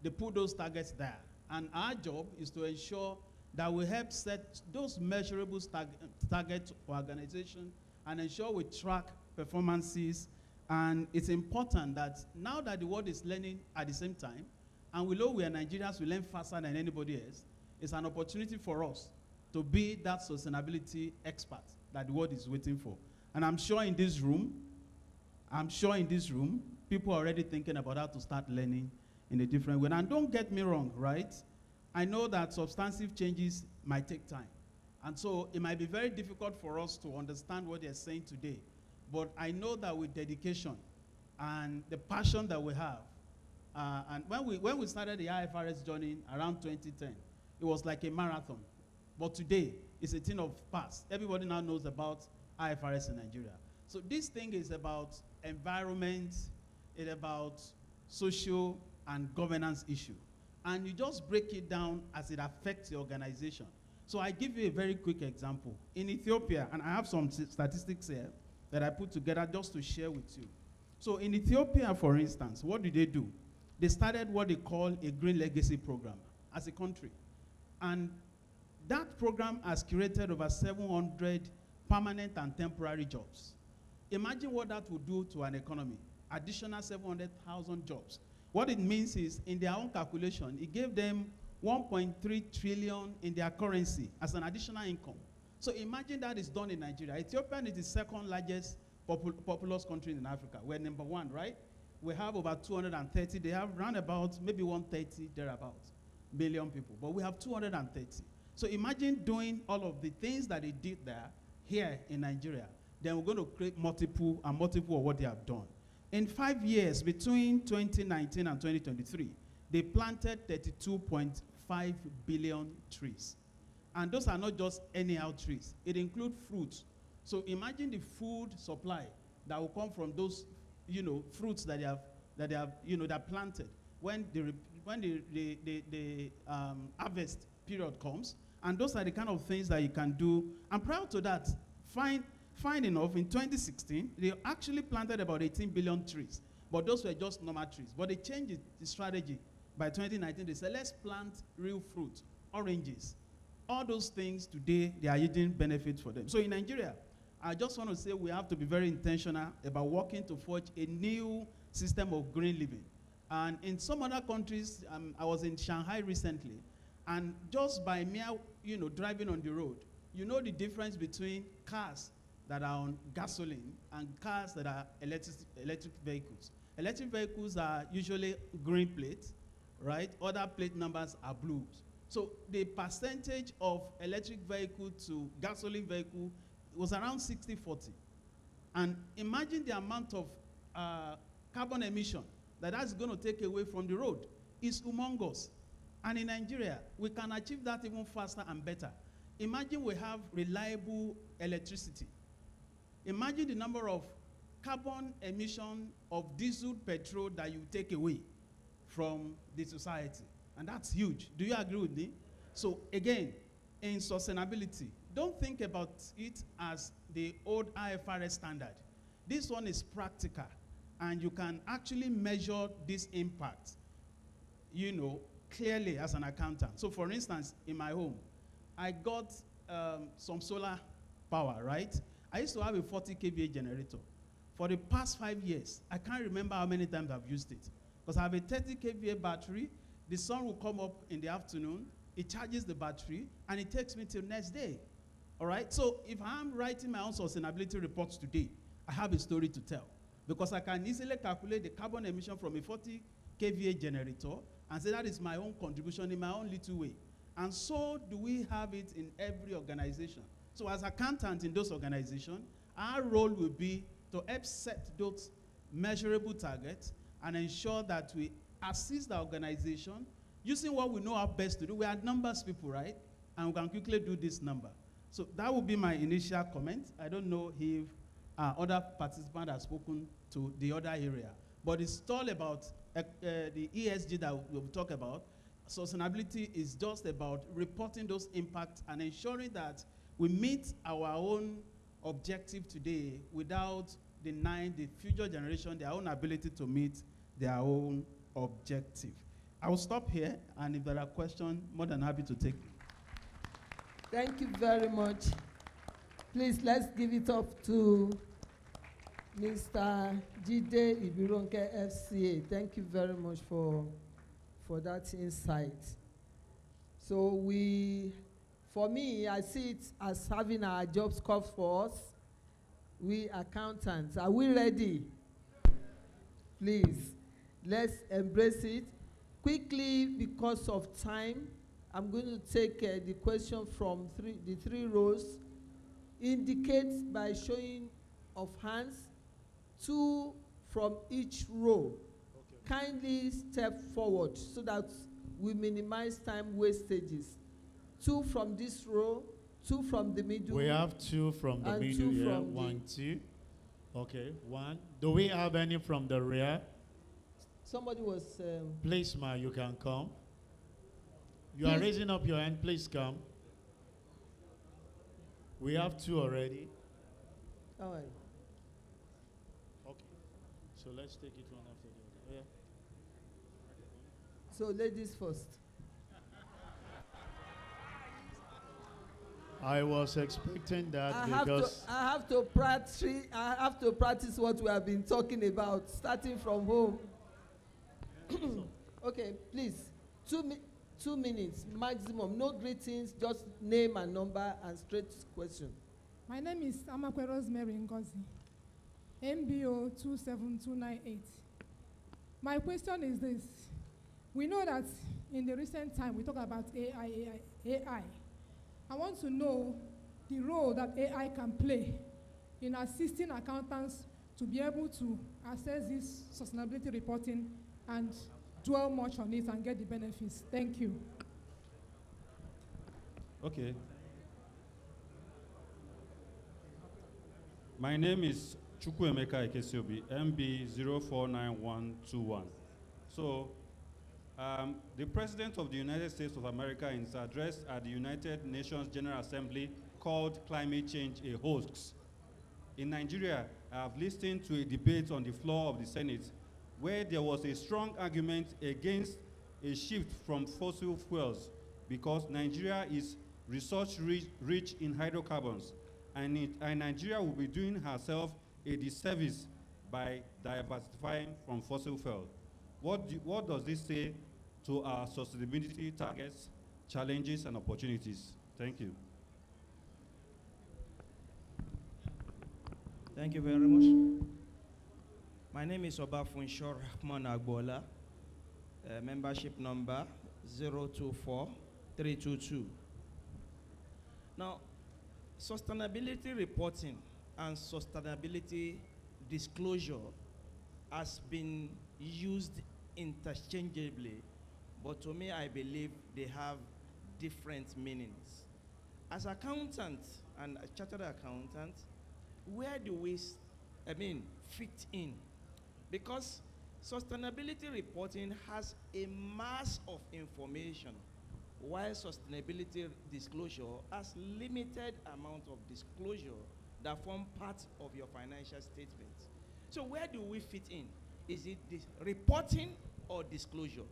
E: They put those targets there. And our job is to ensure that we help set those measurable targets for organizations and ensure we track performances. And it's important that now that the world is learning at the same time, and we know we are Nigerians, we learn faster than anybody else, it's an opportunity for us to be that sustainability expert that the world is waiting for. And I'm sure in this room, people are already thinking about how to start learning in a different way. And don't get me wrong, right? I know that substantive changes might take time. And so it might be very difficult for us to understand what they're saying today. But I know that with dedication and the passion that we have, and when we started the IFRS journey around 2010, it was like a marathon. But today, it's a thing of past. Everybody now knows about IFRS in Nigeria. So this thing is about environment, it's about social and governance issue. And you just break it down as it affects the organization. So I give you a very quick example. In Ethiopia, and I have some statistics here that I put together just to share with you. So in Ethiopia, for instance, what did they do? They started what they call a Green Legacy Program as a country. And that program has created over 700 permanent and temporary jobs. Imagine what that would do to an economy. Additional 700,000 jobs. What it means is, in their own calculation, it gave them 1.3 trillion in their currency as an additional income. So imagine that is done in Nigeria. Ethiopia is the second largest populous country in Africa. We're number one, right? We have over 230. They have around about maybe 130, thereabouts, million people. But we have 230. So imagine doing all of the things that they did there, here in Nigeria. Then we're going to create multiple of what they have done. In 5 years, between 2019 and 2023, they planted 32.5 billion trees. And those are not just anyhow trees. It includes fruits. So imagine the food supply that will come from those, fruits that they have planted. When the harvest period comes, and those are the kind of things that you can do. And prior to that, fine enough, in 2016, they actually planted about 18 billion trees. But those were just normal trees. But they changed the strategy. By 2019, they said, let's plant real fruit, oranges. All those things today, they are yielding benefits for them. So in Nigeria, I just want to say we have to be very intentional about working to forge a new system of green living. And in some other countries, I was in Shanghai recently, and just by mere, driving on the road, you know the difference between cars that are on gasoline and cars that are electric vehicles. Electric vehicles are usually green plates, right? Other plate numbers are blues. So the percentage of electric vehicle to gasoline vehicle was around 60-40. And imagine the amount of carbon emission that's going to take away from the road. It's humongous. And in Nigeria, we can achieve that even faster and better. Imagine we have reliable electricity. Imagine the number of carbon emission of diesel petrol that you take away from the society. And that's huge. Do you agree with me? So again, in sustainability, don't think about it as the old IFRS standard. This one is practical, and you can actually measure this impact, you know, clearly as an accountant. So for instance, in my home, I got some solar power, right? I used to have a 40 kVA generator. For the past 5 years, I can't remember how many times I've used it. Because I have a 30 kVA battery, the sun will come up in the afternoon, it charges the battery, and it takes me till next day. All right? So if I'm writing my own sustainability reports today, I have a story to tell. Because I can easily calculate the carbon emission from a 40 kVA generator and say that is my own contribution in my own little way. And so do we have it in every organization. So as accountants in those organizations, our role will be to help set those measurable targets and ensure that we assist the organization using what we know how best to do. We are numbers people, right? And we can quickly do this number. So that would be my initial comment. I don't know if other participants have spoken to the other area. But it's all about the ESG that we'll talk about. Sustainability is just about reporting those impacts and ensuring that we meet our own objective today without denying the future generation their own ability to meet their own objective. I will stop here, and if there are questions, more than happy to take.
B: Thank you very much. Please, let's give it up to Mr. Jide Ibironke, FCA. Thank you very much for that insight. So for me, I see it as having our jobs cut for us. We accountants, are we ready? Please, let's embrace it. Quickly, because of time, I'm going to take the question from the three rows. Indicate by showing of hands, 2 from each row. Okay. Kindly step forward so that we minimize time wastages. 2 from this row, 2 from the middle.
A: We have 2 from the middle here. 1, 2. Okay, 1. Do we have any from the rear?
B: Somebody was...
A: Please, ma, you can come. You are raising up your hand. Please come. We have 2 already.
B: All right.
A: Okay. So let's take it one after the other. Yeah.
B: So ladies first.
A: I was expecting that
B: I have to practice what we have been talking about, starting from home. Okay, please. 2 minutes maximum. No greetings, just name and number and straight question.
F: My name is Amakwe Rosemary Ngozi, MBO 27298. My question is this. We know that in the recent time we talk about AI. I want to know the role that AI can play in assisting accountants to be able to assess this sustainability reporting and dwell much on it and get the benefits. Thank you.
G: Okay. My name is Chukwuemeka Ekesiobi, MB049121. So, the President of the United States of America in his address at the United Nations General Assembly called climate change a hoax. In Nigeria, I have listened to a debate on the floor of the Senate where there was a strong argument against a shift from fossil fuels because Nigeria is resource rich in hydrocarbons, and Nigeria will be doing herself a disservice by diversifying from fossil fuel. What does this say to our sustainability targets, challenges, and opportunities? Thank you.
H: Thank you very much. My name is Obafunshor Rahman Agbola, membership number 024322. Now, sustainability reporting and sustainability disclosure has been used interchangeably but to me, I believe they have different meanings. As accountants and a chartered accountant, where do we, fit in? Because sustainability reporting has a mass of information, while sustainability disclosure has limited amount of disclosure that form part of your financial statement. So where do we fit in? Is it reporting or disclosure?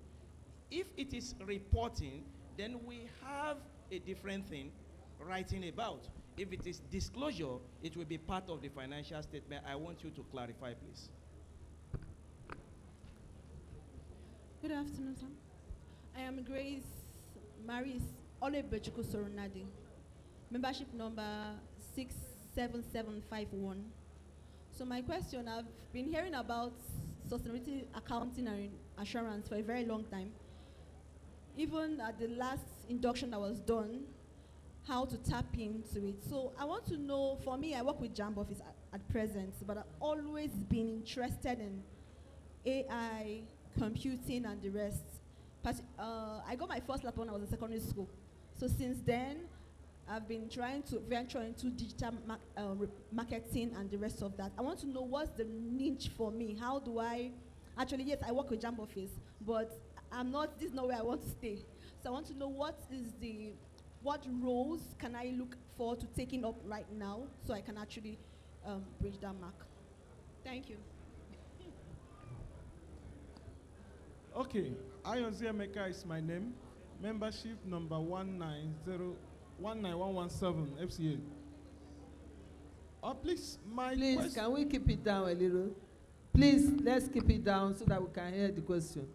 H: If it is reporting, then we have a different thing writing about. If it is disclosure, it will be part of the financial statement. I want you to clarify, please.
I: Good afternoon, sir. I am Grace Maris Olebechuku Soronadi, membership number 67751. So my question, I've been hearing about sustainability accounting and assurance for a very long time. Even at the last induction that was done, how to tap into it. So I want to know, for me, I work with Jamb Office at present, but I've always been interested in AI, computing, and the rest. I got my first laptop when I was in secondary school. So since then, I've been trying to venture into digital marketing and the rest of that. I want to know what's the niche for me. How do I, actually, yes, I work with Jamb Office, but this is not where I want to stay. So I want to know what roles can I look for to taking up right now so I can actually bridge that mark. Thank you.
J: Okay, Ayonzi Emeka is my name. Membership number 19117 FCA. Please,
B: Please, can we keep it down a little? Please, let's keep it down so that we can hear the question.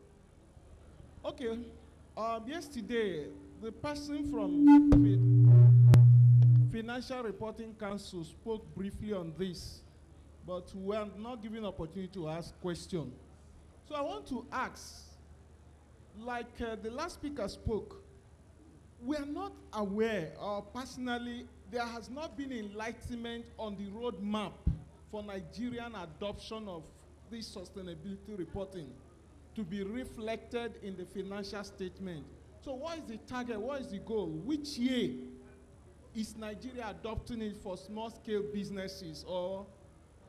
J: Okay. Yesterday, the person from Financial Reporting Council spoke briefly on this, but we are not given opportunity to ask questions. So I want to ask, like the last speaker spoke, we are not aware, or personally, there has not been enlightenment on the roadmap for Nigerian adoption of this sustainability reporting to be reflected in the financial statement. So what is the target? What is the goal? Which year is Nigeria adopting it for small-scale businesses or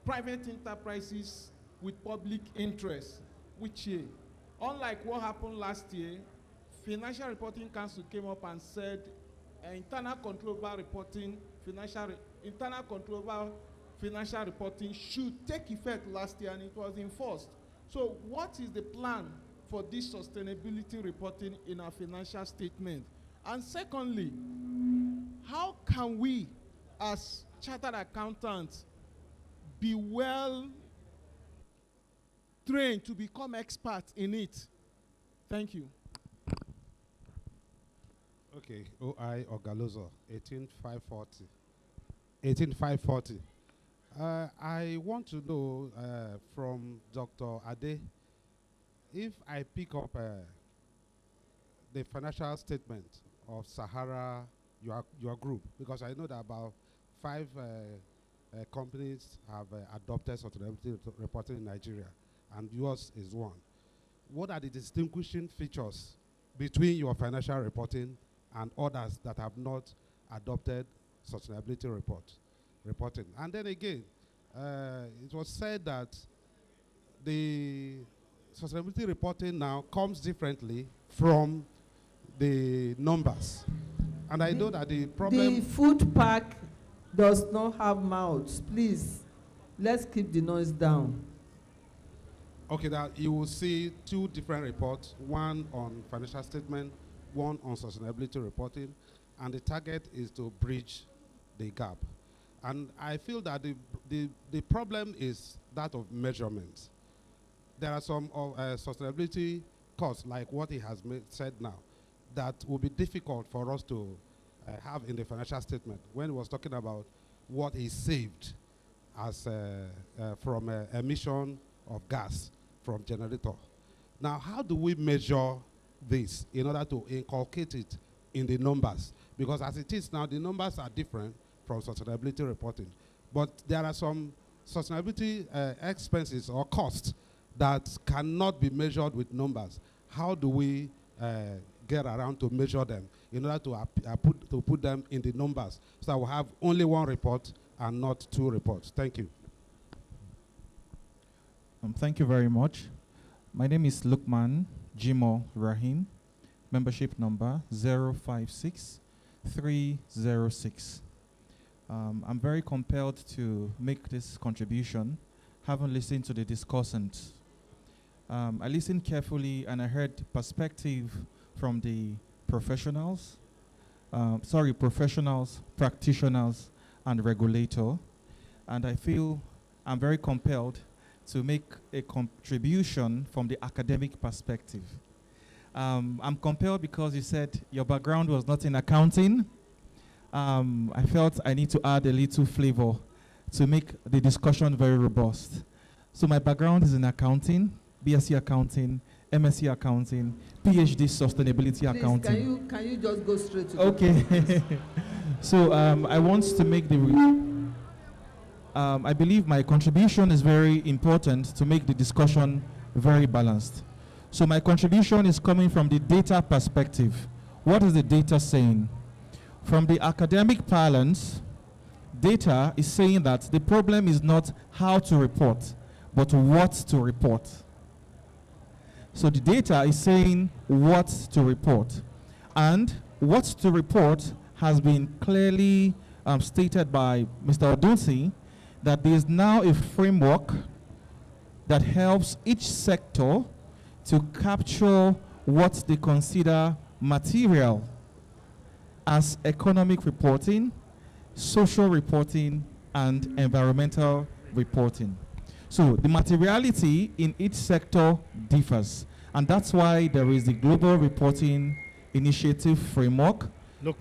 J: private enterprises with public interest? Which year? Unlike what happened last year, Financial Reporting Council came up and said internal controllable financial reporting should take effect last year, and it was enforced. So what is the plan for this sustainability reporting in our financial statement? And secondly, how can we as chartered accountants be well trained to become experts in it? Thank you.
K: Okay, OI Ogalozo, 18540. 18540. I want to know from Dr. Ade, if I pick up the financial statement of Sahara, your group, because I know that about 5 companies have adopted sustainability reporting in Nigeria, and yours is one. What are the distinguishing features between your financial reporting and others that have not adopted sustainability reporting? And then again, it was said that the sustainability reporting now comes differently from the numbers. And I know that the problem...
B: The food pack does not have mouths. Please, let's keep the noise down.
K: Okay, that you will see 2 different reports, one on financial statement, one on sustainability reporting, and the target is to bridge the gap. And I feel that the problem is that of measurement. There are some sustainability costs, like what he has said now, that will be difficult for us to have in the financial statement when he was talking about what he saved as from emission of gas from generator. Now, how do we measure this in order to inculcate it in the numbers? Because as it is now, the numbers are different from sustainability reporting. But there are some sustainability expenses or costs that cannot be measured with numbers. How do we get around to measure them in order to, put them in the numbers. So I will have only one report and not two reports. Thank you.
L: Thank you very much. My name is Lukman Jimo Rahim, membership number 056306. I'm very compelled to make this contribution, having listened to the discussants. I listened carefully and I heard perspective from the professionals, practitioners, and regulator. And I feel I'm very compelled to make a contribution from the academic perspective. I'm compelled because you said your background was not in accounting. I felt I need to add a little flavor to make the discussion very robust. So my background is in accounting, BSc accounting, MSc accounting, PhD sustainability accounting.
B: Can you just go straight to
L: okay. So I want to make I believe my contribution is very important to make the discussion very balanced. So my contribution is coming from the data perspective. What is the data saying? From the academic parlance, data is saying that the problem is not how to report, but what to report. So the data is saying what to report. And what to report has been clearly stated by Mr. Odunsi, that there is now a framework that helps each sector to capture what they consider material as economic reporting, social reporting, and environmental reporting. So the materiality in each sector differs, and that's why there is the Global Reporting Initiative Framework.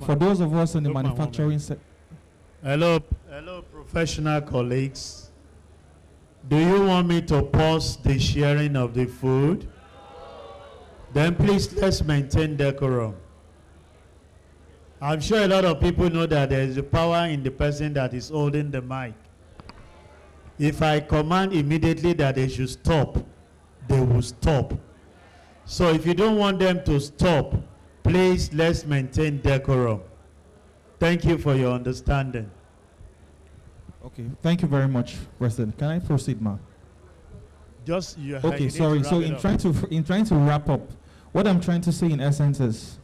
L: For those of us in the manufacturing sector.
A: Hello, professional colleagues. Do you want me to pause the sharing of the food? Then please, let's maintain decorum. I'm sure a lot of people know that there is a power in the person that is holding the mic. If I command immediately that they should stop, they will stop. So if you don't want them to stop, please, let's maintain decorum. Thank you for your understanding.
L: Okay, thank you very much, President. Can I proceed, ma?
A: Just you.
L: Okay, sorry. So in trying to wrap up, what I'm trying to say in essence is,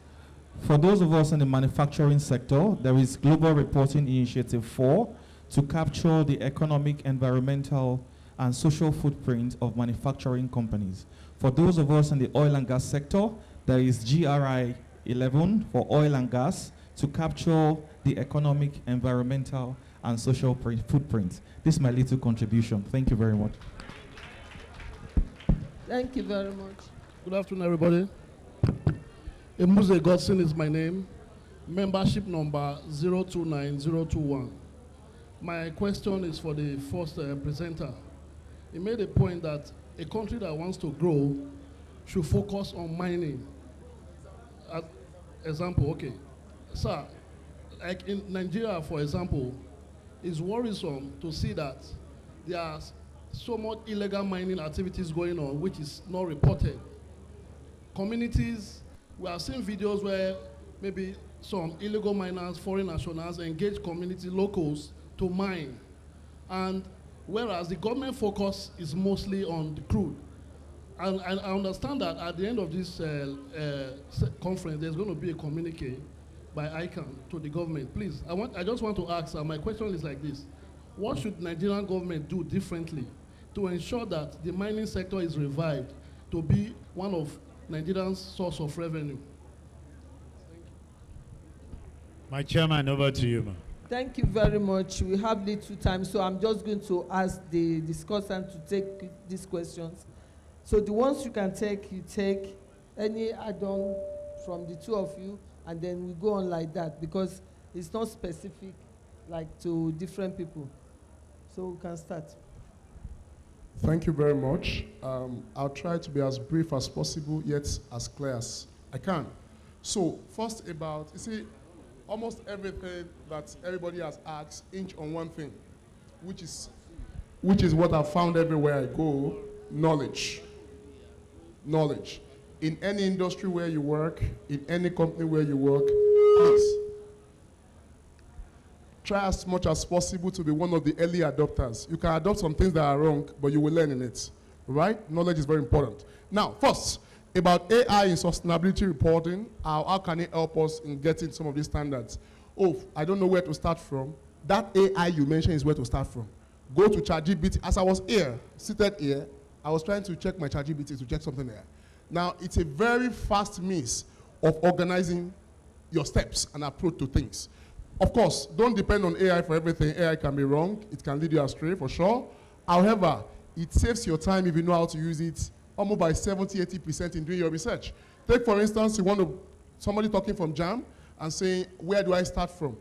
L: for those of us in the manufacturing sector, there is Global Reporting Initiative 4 to capture the economic, environmental, and social footprint of manufacturing companies. For those of us in the oil and gas sector, there is GRI 11 for oil and gas to capture the economic, environmental, and social footprint. This is my little contribution. Thank you very much.
B: Thank you very much.
M: Good afternoon, everybody. Emuze Godson is my name. Membership number 029021. My question is for the first presenter. He made a point that a country that wants to grow should focus on mining. Example, okay. Sir, like in Nigeria, for example, it's worrisome to see that there are so much illegal mining activities going on which is not reported. Communities, we have seen videos where maybe some illegal miners, foreign nationals, engage community locals to mine. And whereas the government focus is mostly on the crude. And I understand that at the end of this conference, there's going to be a communique by ICAN to the government. Please, I just want to ask, my question is like this. What should Nigerian government do differently to ensure that the mining sector is revived to be one of Nigeria's source of revenue?
A: My chairman, over to you, ma'am.
B: Thank you very much. We have little time, so I'm just going to ask the discussant to take these questions. So the ones you can take, you take. Any add-on from the two of you, and then we go on like that, because it's not specific like to different people. So we can start.
C: Thank you very much. I'll try to be as brief as possible, yet as clear as I can. So first about, you see, almost everything that everybody has asked hinge on one thing, which is what I've found everywhere I go, knowledge. Knowledge. in any industry where you work, in any company where you work, please try as much as possible to be one of the early adopters. You can adopt some things that are wrong, but you will learn in it, right? Knowledge is very important. Now, first, about AI in sustainability reporting, how can it help us in getting some of these standards? Oh, I don't know where to start from. That AI you mentioned is where to start from. Go to ChatGPT. As I was here, seated here, I was trying to check my ChatGPT to check something there. Now, it's a very fast means of organizing your steps and approach to things. Of course, don't depend on AI for everything. AI can be wrong. It can lead you astray, for sure. However, it saves your time if you know how to use it almost by 70–80% in doing your research. Take, for instance, somebody talking from JAM and saying, where do I start from?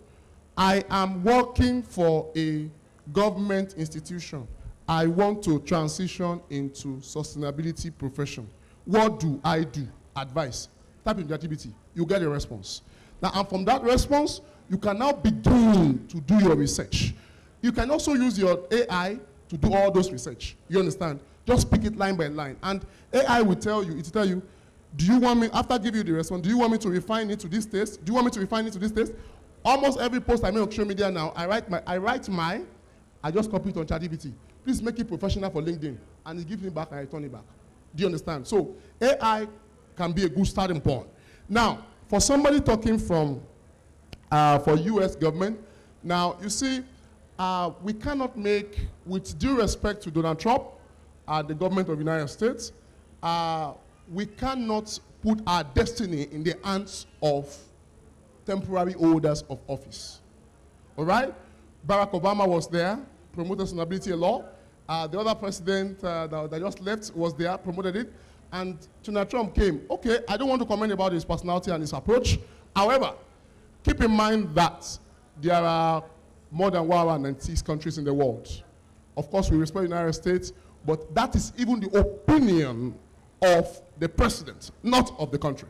C: I am working for a government institution. I want to transition into sustainability profession. What do I do? Advice. Type in ChatGPT. You get a response. Now, and from that response, you can now begin to do your research. You can also use your AI to do all those research. You understand? Just pick it line by line. And AI will tell you, do you want me, after giving you the response, do you want me to refine it to this taste? Do you want me to refine it to this taste? Almost every post I make on social media now, I just copy it on ChatGPT. Please make it professional for LinkedIn. And it gives me back, I return it back. Do you understand? So AI can be a good starting point. Now, for somebody talking from, for US government, now you see, we cannot make, with due respect to Donald Trump, the government of the United States, we cannot put our destiny in the hands of temporary holders of office. All right? Barack Obama was there, promoted sustainability law. The other president that just left was there, promoted it. And Donald Trump came. Okay, I don't want to comment about his personality and his approach. However, keep in mind that there are more than 196 countries in the world. Of course, we respect the United States, but that is even the opinion of the president, not of the country.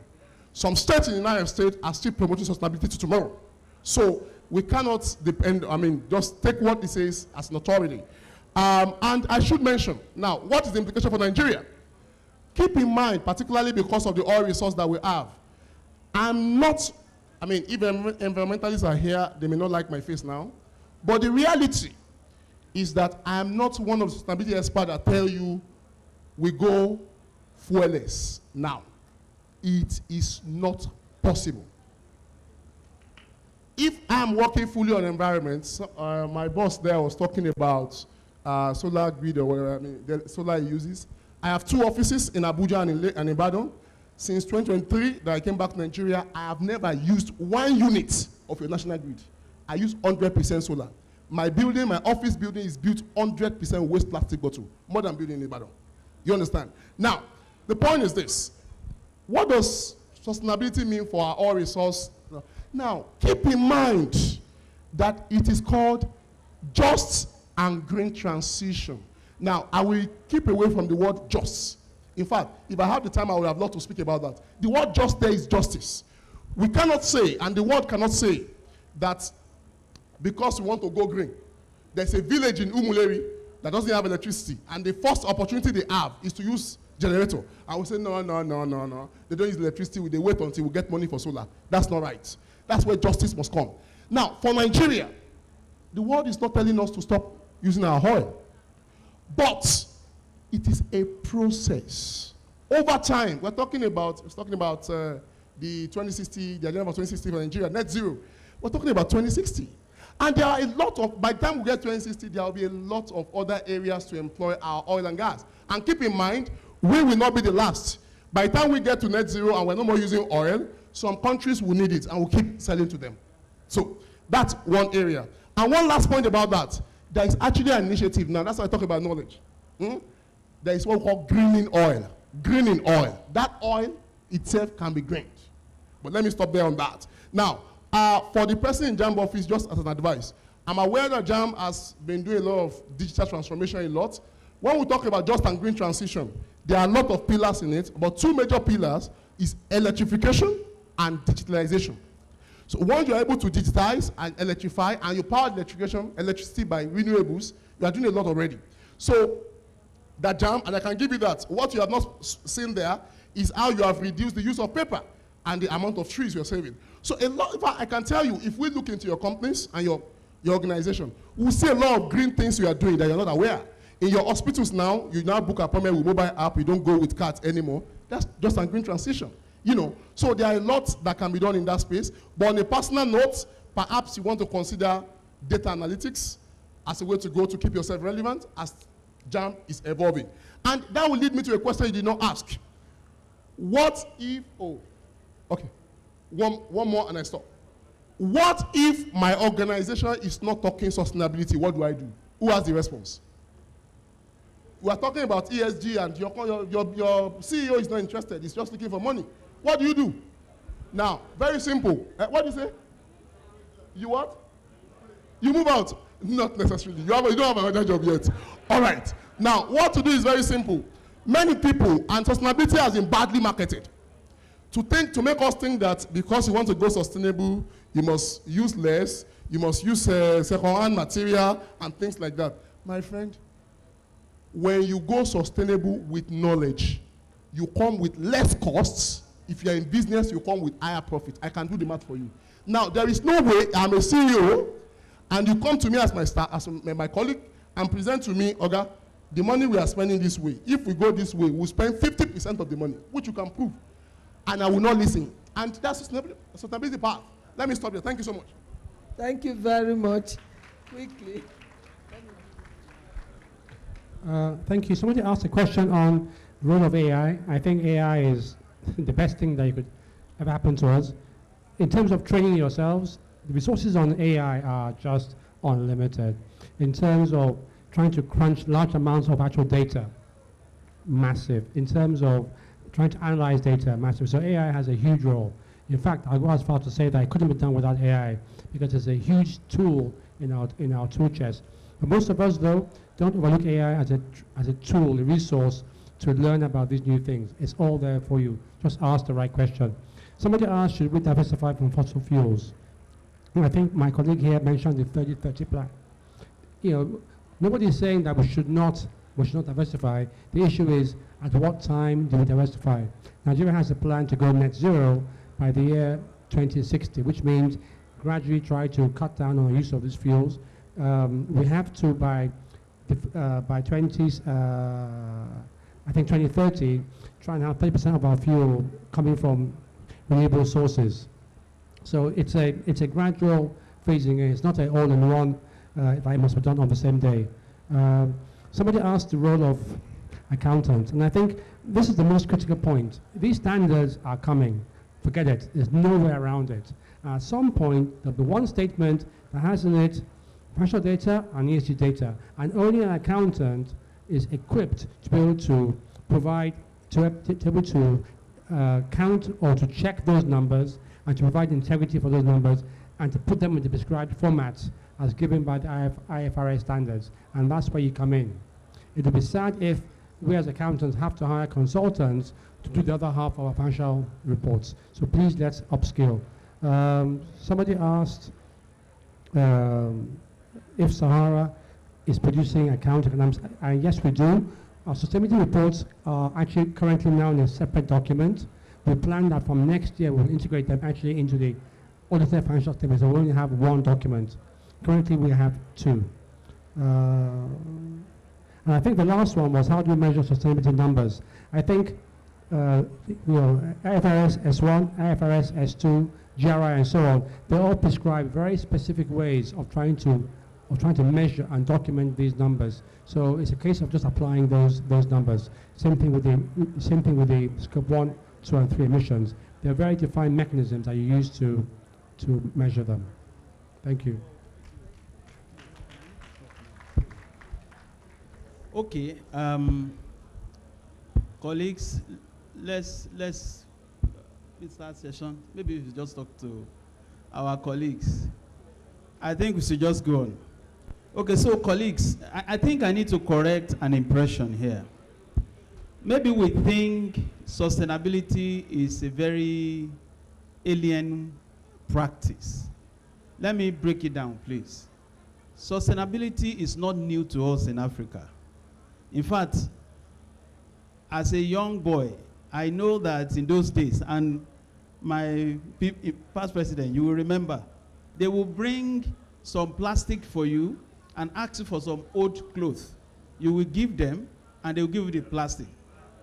C: Some states in the United States are still promoting sustainability to tomorrow. So we cannot depend, just take what he says as an authority. And I should mention, now, what is the implication for Nigeria? Keep in mind, particularly because of the oil resource that we have, if environmentalists are here, they may not like my face now, but the reality is that I am not one of the sustainability experts that tell you we go fuelless now. It is not possible. If I'm working fully on environment, my boss there was talking about solar grid or whatever, the solar he uses. I have 2 offices in Abuja and Ibadan. Since 2023 that I came back to Nigeria, I have never used 1 unit of your national grid. I use 100% solar. My building, my office building is built 100% waste plastic bottle, more than building in Ibadan. You understand? Now, the point is this. What does sustainability mean for our oil resource? Now, keep in mind that it is called just and green transition. Now, I will keep away from the word just. In fact, if I had the time, I would have loved to speak about that. The word just there is justice. We cannot say, and the world cannot say, that because we want to go green, there's a village in Umuleri that doesn't have electricity, and the first opportunity they have is to use generator. I will say, no. They don't use electricity, they wait until we get money for solar. That's not right. That's where justice must come. Now, for Nigeria, the world is not telling us to stop using our oil. But it is a process. Over time, we're talking about the 2060, the agenda for 2060 for Nigeria, net zero. We're talking about 2060. And there are a lot of, by the time we get 2060, there will be a lot of other areas to employ our oil and gas. And keep in mind, we will not be the last. By the time we get to net zero and we're no more using oil, some countries will need it and will keep selling to them. So that's one area. And one last point about that, there is actually an initiative now, that's why I talk about knowledge. There is what we call greening oil. Greening oil. That oil itself can be greened. But let me stop there on that. Now, for the person in JAM office, just as an advice, I'm aware that JAM has been doing a lot of digital transformation a lot. When we talk about just and green transition, there are a lot of pillars in it, but 2 major pillars is electrification and digitalization. So once you're able to digitize and electrify, and you power electricity by renewables, you are doing a lot already. So that JAM, and I can give you that, what you have not seen there is how you have reduced the use of paper and the amount of trees you're saving. So a lot, in fact, I can tell you, if we look into your companies and your organization, we'll see a lot of green things you are doing that you're not aware. In your hospitals now, you now book appointment with mobile app, you don't go with cards anymore. That's just a green transition. You know, so there are a lot that can be done in that space. But on a personal note, perhaps you want to consider data analytics as a way to go to keep yourself relevant as JAM is evolving. And that will lead me to a question you did not ask. What if, okay, one more and I stop. What if my organization is not talking sustainability? What do I do? Who has the response? We are talking about ESG and your CEO is not interested. He's just looking for money. What do you do? Now, very simple. What do you say? You what? You move out. Not necessarily. You don't have another job yet. All right. Now, what to do is very simple. Many people, and sustainability has been badly marketed. To make us think that because you want to go sustainable, you must use less, you must use second-hand material and things like that. My friend, when you go sustainable with knowledge, you come with less costs. If you're in business, you come with higher profit. I can do the math for you. Now, there is no way I'm a CEO, and you come to me as my colleague, and present to me, Oga, the money we are spending this way, if we go this way, we'll spend 50% of the money, which you can prove. And I will not listen. And that's sustainability path. Let me stop here. Thank you so much.
B: Thank you very much. Quickly.
D: Thank you. Somebody asked a question on the role of AI. I think AI is the best thing that could ever happen to us. In terms of training yourselves, the resources on AI are just unlimited. In terms of trying to crunch large amounts of actual data, massive. In terms of trying to analyze data, massive. So AI has a huge role. In fact, I'll go as far to say that it couldn't be done without AI because it's a huge tool in our tool chest. But most of us, though, don't overlook AI as a tool, a resource to learn about these new things. It's all there for you. Just ask the right question. Somebody asked, should we diversify from fossil fuels? And I think my colleague here mentioned the 30-30 plan. You know, nobody is saying that we should not diversify. The issue is, at what time do we diversify? Nigeria has a plan to go net zero by the year 2060, which means gradually try to cut down on the use of these fuels. We have to, by 2030, try and have 30% of our fuel coming from renewable sources. So it's a gradual phasing in. It's not an all-in-one that must be done on the same day. Somebody asked the role of accountants, and I think this is the most critical point. These standards are coming. Forget it. There's no way around it. At some point, there'll be one statement that has in it financial data and ESG data, and only an accountant is equipped to be able to provide, to be able to count or to check those numbers and to provide integrity for those numbers and to put them in the prescribed formats as given by the IFRS standards. And that's where you come in. It would be sad if we as accountants have to hire consultants to do the other half of our financial reports. So please let's upskill. Somebody asked if Sahara is producing accounting, and yes we do. Our sustainability reports are actually currently now in a separate document. We plan that from next year we'll integrate them actually into the audited financial statements, and we only have one document. Currently we have two. And I think the last one was how do we measure sustainability numbers? I think IFRS S1, IFRS S2, GRI and so on, they all prescribe very specific ways of trying to measure and document these numbers. So it's a case of just applying those numbers. Same thing with the scope 1, 2 and 3 emissions. There are very defined mechanisms that you use to measure them. Thank you.
E: Okay, colleagues, let's start session. Maybe we should just talk to our colleagues. I think we should just go on. Okay, so colleagues, I think I need to correct an impression here. Maybe we think sustainability is a very alien practice. Let me break it down, please. Sustainability is not new to us in Africa. In fact, as a young boy, I know that in those days, and my past president, you will remember, they will bring some plastic for you and ask you for some old clothes. You will give them, and they will give you the plastic.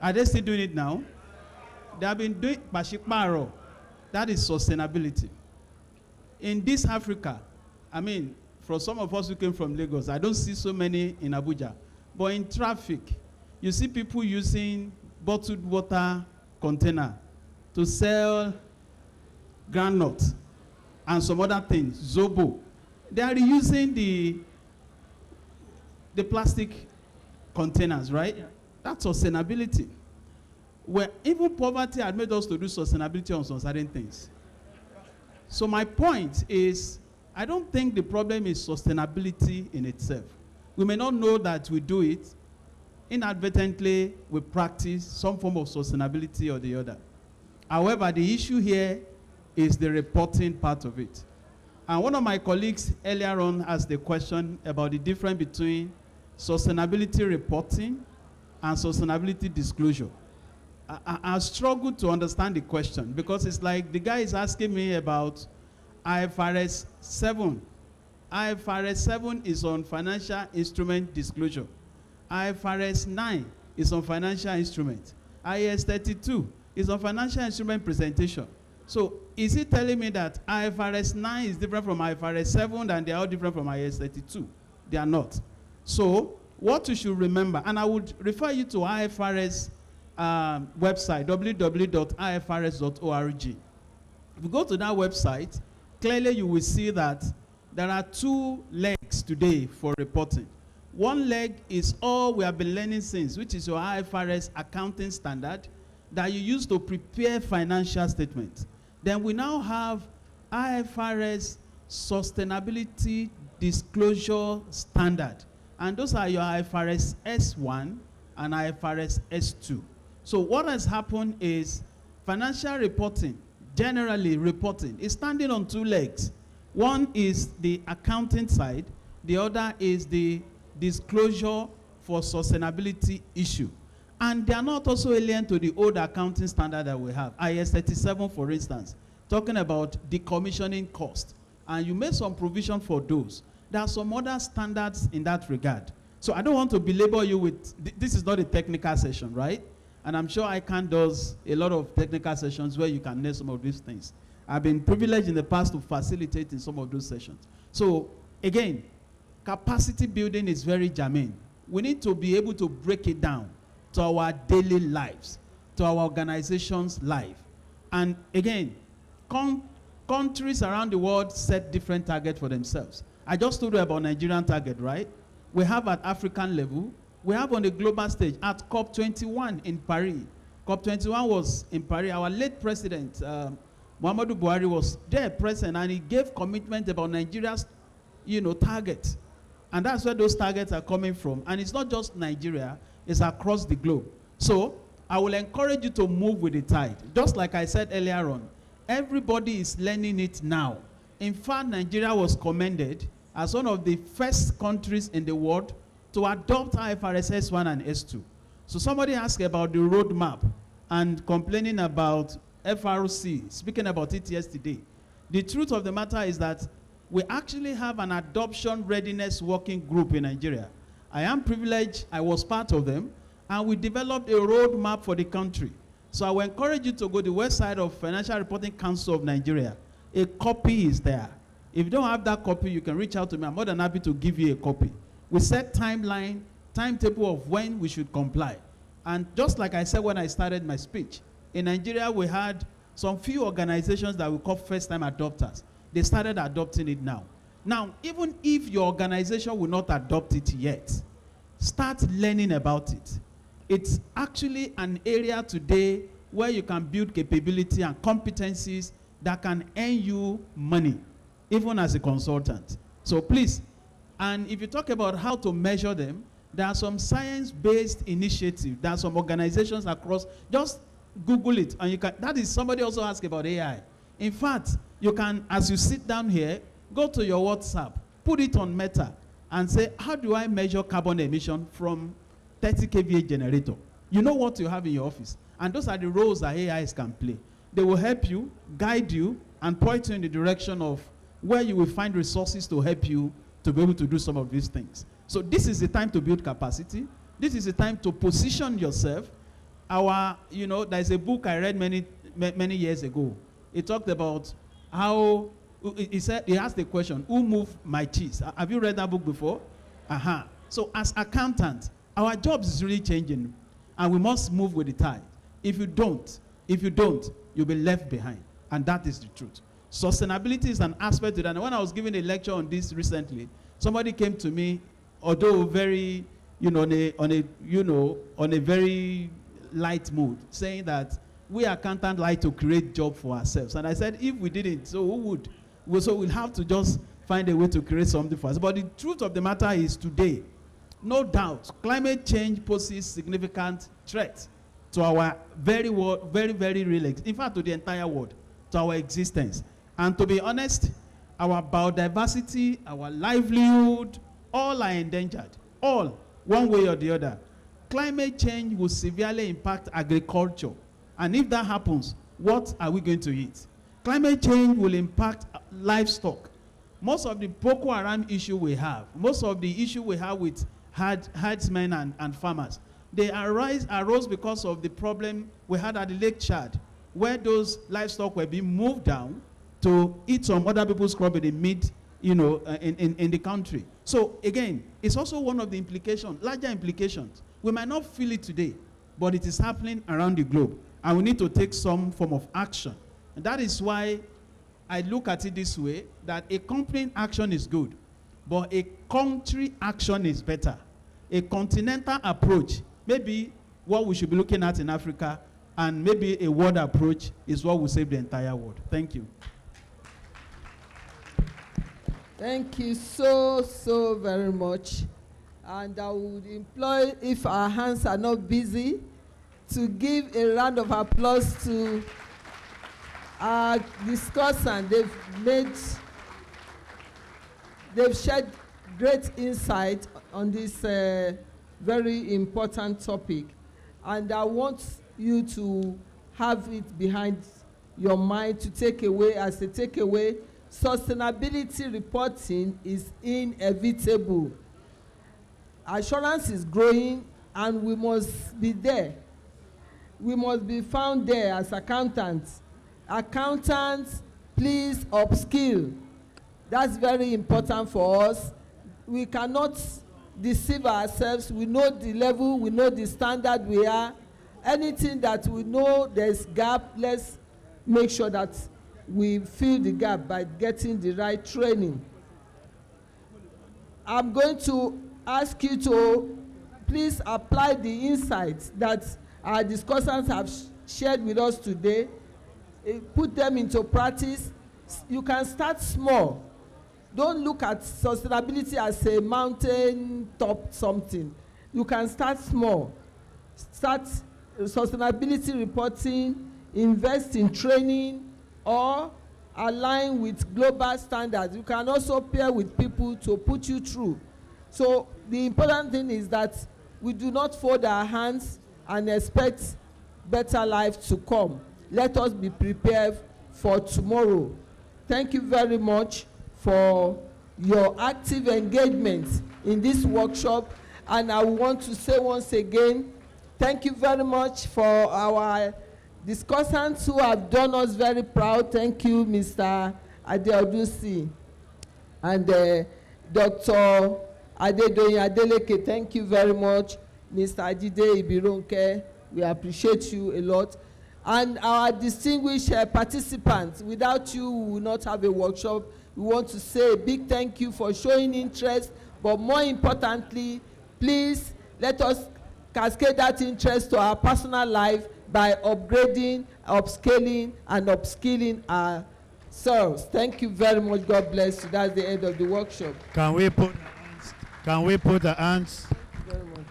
E: Are they still doing it now? They have been doing Bashikparo. That is sustainability. In this Africa, I mean, for some of us who came from Lagos, I don't see so many in Abuja. But in traffic, you see people using bottled water container to sell groundnut and some other things, Zobo. They are reusing the plastic containers, right? That's sustainability. Where even poverty had made us to do sustainability on some certain things. So my point is, I don't think the problem is sustainability in itself. We may not know that we do it. Inadvertently, we practice some form of sustainability or the other. However, the issue here is the reporting part of it. And one of my colleagues earlier on asked the question about the difference between sustainability reporting and sustainability disclosure. I struggle to understand the question because it's like the guy is asking me about IFRS 7. IFRS 7 is on financial instrument disclosure. IFRS 9 is on financial instrument. IAS 32 is on financial instrument presentation. So is he telling me that IFRS 9 is different from IFRS 7 and they are all different from IAS 32? They are not. So what you should remember, and I would refer you to IFRS website, www.ifrs.org. If you go to that website, clearly you will see that there are two legs today for reporting. One leg is all we have been learning since, which is your IFRS accounting standard that you use to prepare financial statements. Then we now have IFRS sustainability disclosure standard. And those are your IFRS S1 and IFRS S2. So what has happened is financial reporting, generally reporting, is standing on two legs. One is the accounting side, the other is the disclosure for sustainability issue. And they are not also alien to the old accounting standard that we have. IAS 37, for instance, talking about decommissioning cost. And you made some provision for those. There are some other standards in that regard. So I don't want to belabor you with, this is not a technical session, right? And I'm sure ICAN does a lot of technical sessions where you can learn some of these things. I've been privileged in the past to facilitate in some of those sessions. So again, capacity building is very germane. We need to be able to break it down to our daily lives, to our organization's life. And again, countries around the world set different targets for themselves. I just told you about Nigerian target, right? We have at African level, we have on the global stage at COP21 in Paris. COP21 was in Paris. Our late president, Muhammadu Buhari, was there present, and he gave commitment about Nigeria's, target. And that's where those targets are coming from. And it's not just Nigeria, it's across the globe. So I will encourage you to move with the tide. Just like I said earlier on, everybody is learning it now. In fact, Nigeria was commended as one of the first countries in the world to adopt IFRS S1 and S2. So somebody asked about the roadmap and complaining about FRC, speaking about it yesterday. The truth of the matter is that we actually have an adoption readiness working group in Nigeria. I am privileged, I was part of them, and we developed a roadmap for the country. So I will encourage you to go to the website of Financial Reporting Council of Nigeria. A copy is there. If you don't have that copy, you can reach out to me. I'm more than happy to give you a copy. We set timeline, timetable of when we should comply. And just like I said when I started my speech, in Nigeria we had some few organizations that we call first-time adopters. They started adopting it now. Now, even if your organization will not adopt it yet, start learning about it. It's actually an area today where you can build capability and competencies that can earn you money, even as a consultant. So please, and if you talk about how to measure them, there are some science-based initiatives. There are some organizations across, just Google it, and you can, that is, somebody also asked about AI. In fact, you can, as you sit down here, go to your WhatsApp, put it on Meta, and say, how do I measure carbon emission from 30 kVA generator? You know what you have in your office. And those are the roles that AIs can play. They will help you, guide you, and point you in the direction of where you will find resources to help you to be able to do some of these things. So this is the time to build capacity. This is the time to position yourself. There's a book I read many years ago. It talked about how, he asked the question, who moved my cheese? Have you read that book before? So as accountants, our job is really changing, and we must move with the tide. If you don't, you'll be left behind, and that is the truth. Sustainability is an aspect to that. And when I was giving a lecture on this recently, somebody came to me, although very, on a very light mood, saying that we accountants like to create job for ourselves. And I said, if we didn't, so who would? So we'll have to just find a way to create something for us. But the truth of the matter is today, no doubt, climate change poses significant threat to our very real, in fact, to the entire world, to our existence. And to be honest, our biodiversity, our livelihood, all are endangered. All, one way or the other. Climate change will severely impact agriculture. And if that happens, what are we going to eat? Climate change will impact livestock. Most of the Boko Haram issue we have, most of the issue we have with herdsmen and farmers, they arose because of the problem we had at the Lake Chad, where those livestock were being moved down to eat some other people's crop in the in the country. So again, it's also one of the implications, larger implications. We might not feel it today, but it is happening around the globe, and we need to take some form of action. And that is why I look at it this way, that a company action is good, but a country action is better. A continental approach, maybe what we should be looking at in Africa, and maybe a world approach is what will save the entire world. Thank you.
B: Thank you so very much. And I would employ, if our hands are not busy, to give a round of applause to our discussant. They've shared great insight on this very important topic. And I want you to have it behind your mind to take away, as a takeaway, sustainability reporting is inevitable. Assurance is growing, and we must be there. We must be found there as accountants. Accountants, please upskill. That's very important for us. We cannot deceive ourselves. We know the level, we know the standard we are. Anything that we know there's gap, let's make sure that we fill the gap by getting the right training. I'm going to ask you to please apply the insights that our discussants have shared with us today. Put them into practice. You can start small. Don't look at sustainability as a mountain top something. You can start small. Start sustainability reporting, invest in training, or align with global standards. You can also pair with people to put you through. So the important thing is that we do not fold our hands and expect better life to come. Let us be prepared for tomorrow. Thank you very much for your active engagement in this workshop. And I want to say once again, thank you very much for our discussants who have done us very proud. Thank you, Mr. Adeodusi and Dr. Adedoyin Adeleke. Thank you very much, Mr. Ajide Ibironke. We appreciate you a lot. And our distinguished participants, without you, we will not have a workshop. We want to say a big thank you for showing interest, but more importantly, please let us cascade that interest to our personal life by upgrading, upscaling, and upskilling ourselves. Thank you very much. God bless you. That's the end of the workshop.
A: Can we put the hands?
B: Very much.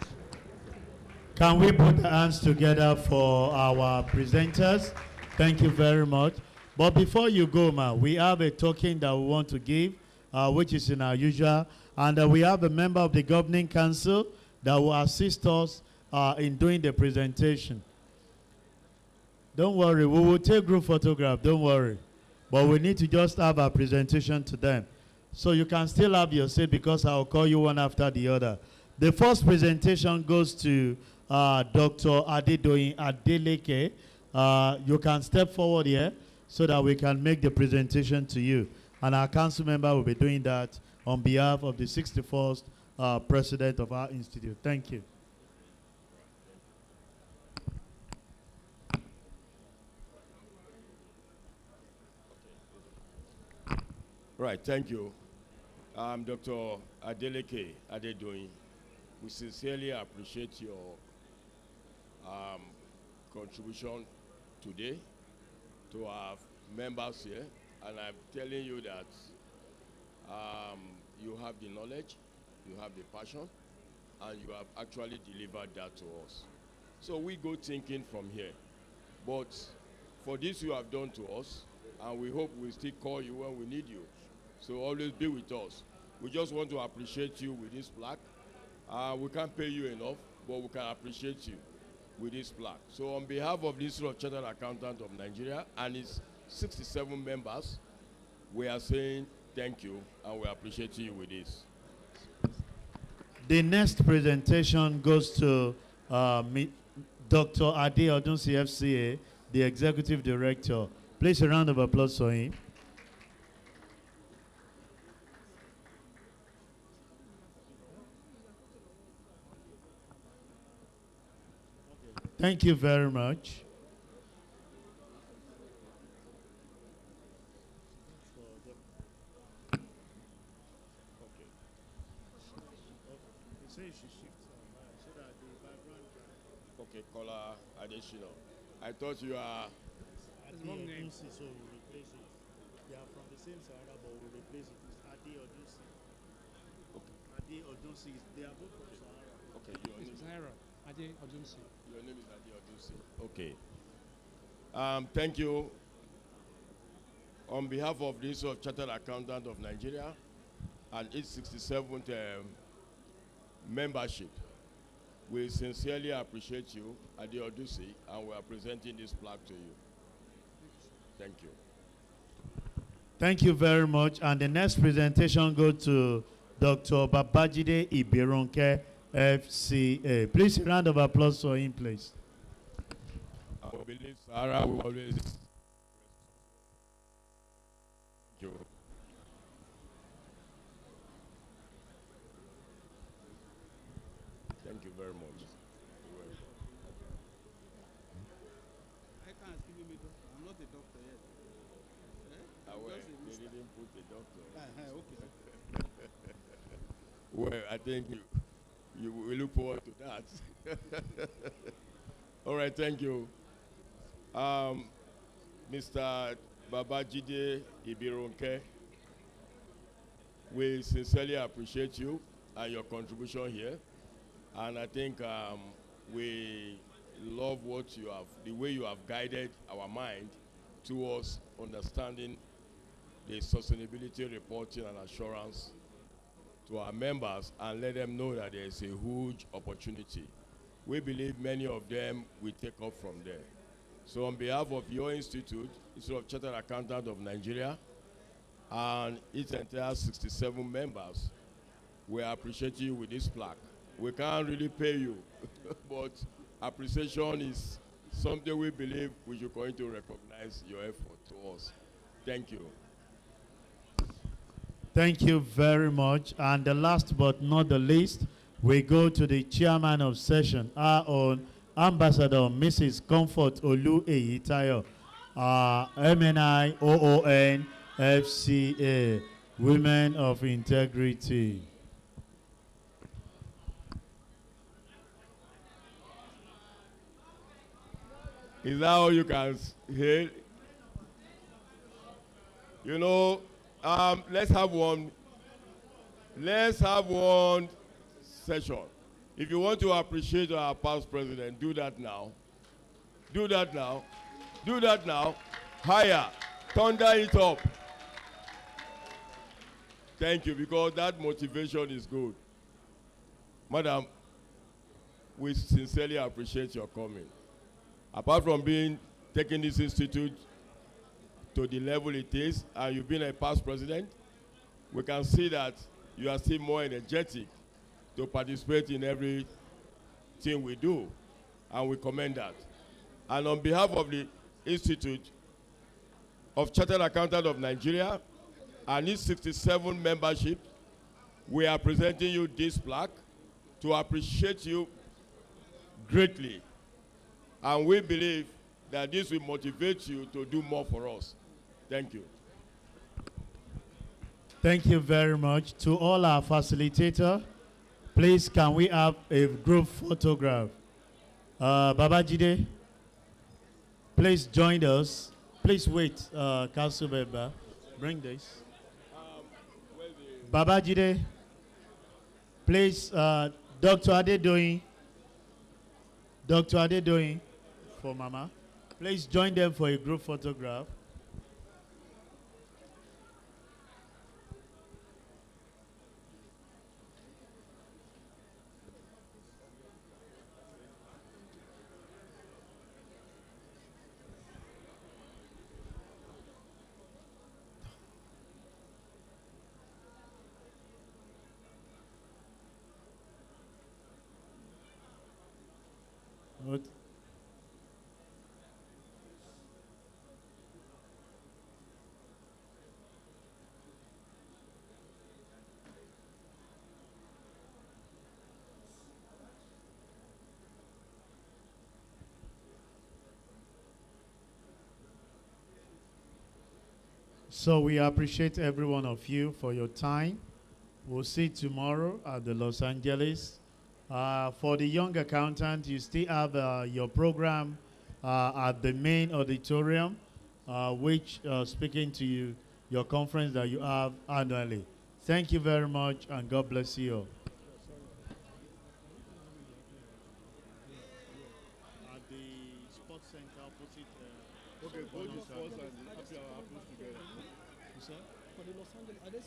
A: Can we put the hands together for our presenters? Thank you very much. But before you go, we have a token that we want to give, which is in our usual. And we have a member of the governing council that will assist us in doing the presentation. Don't worry, we will take group photograph, don't worry. But we need to just have a presentation to them. So you can still have your seat because I'll call you one after the other. The first presentation goes to Dr. Adedoyin Adeleke. You can step forward here so that we can make the presentation to you. And our council member will be doing that on behalf of the 61st president of our institute. Thank you.
N: Right, thank you. I'm Dr. Adeleke Adedoyin. We sincerely appreciate your contribution today to our members here. And I'm telling you that you have the knowledge, you have the passion, and you have actually delivered that to us. So we go thinking from here. But for this you have done to us, and we hope we'll still call you when we need you. So always be with us. We just want to appreciate you with this plaque. We can't pay you enough, but we can appreciate you with this plaque. So on behalf of the Institute of Chartered Accountants of Nigeria and its 67 members, we are saying thank you and we appreciate you with this.
A: The next presentation goes to Dr. Ade Odunsi FCA, the Executive Director. Please a round of applause for him. Thank you very much.
N: Okay, Kola Adeshino. I thought you are...
A: Wrong name. So we'll replace it. They are from the same Sahara, but we'll replace it. It's Ade Odunsi.
N: Okay.
A: Ade Odunsi. They are both from Sahara.
N: Okay, your name is
D: Sahara. Ade Odunsi.
N: Your name is Ade Odunsi. Okay. Thank you. On behalf of the Institute of Chartered Accountants of Nigeria and its 67th membership, we sincerely appreciate you, Ade Odunsi, and we are presenting this plaque to you. Thank you.
A: Thank you very much. And the next presentation goes to Dr. Babajide Ibironke, FCA. Please, a round of applause for him, please.
N: I believe Sarah will always... Thank you. Thank you very much.
E: I can't give me doctor. I'm not a doctor yet.
N: They didn't put the doctor.
E: Okay.
N: Well, I think you will look forward to that. All right, thank you. Mr. Babajide Ibironke, we sincerely appreciate you and your contribution here. And I think we love what you have, the way you have guided our mind towards understanding the sustainability reporting and assurance to our members and let them know that there is a huge opportunity. We believe many of them will take off from there. So on behalf of your institute, Institute of Chartered Accountants of Nigeria, and its entire 67 members, we appreciate you with this plaque. We can't really pay you, but appreciation is something we believe we should going to recognize your effort to us. Thank you.
A: Thank you very much. And the last but not the least, we go to the chairman of session, our own Ambassador Mrs. Comfort Olu Eyitayo, MNI OON FCA, Women of Integrity.
N: Is that all you can hear? You know, let's have one session. If you want to appreciate our past president, do that now. Do that now. Do that now. Higher. Thunder it up. Thank you, because that motivation is good. Madam, we sincerely appreciate your coming. Apart from taking this institute to the level it is, and you've been a past president, we can see that you are still more energetic to participate in everything we do, and we commend that. And on behalf of the Institute of Chartered Accountants of Nigeria and its 67 membership, we are presenting you this plaque to appreciate you greatly. And we believe that this will motivate you to do more for us. Thank you.
A: Thank you very much. To all our facilitator, please can we have a group photograph? Babajide, please join us. Please wait, Council Member. Bring this. Babajide, please, Dr. Adedoyin, for Mama. Please join them for a group photograph. Good. So we appreciate every one of you for your time. We'll see you tomorrow at the Los Angeles. For the young accountant, you still have your program at the main auditorium, which speaking to you, your conference that you have annually. Thank you very much, and God bless you all. At the sports center opposite. Okay, both the sports and the happy hour happens together. You said? For the Los Angeles, are they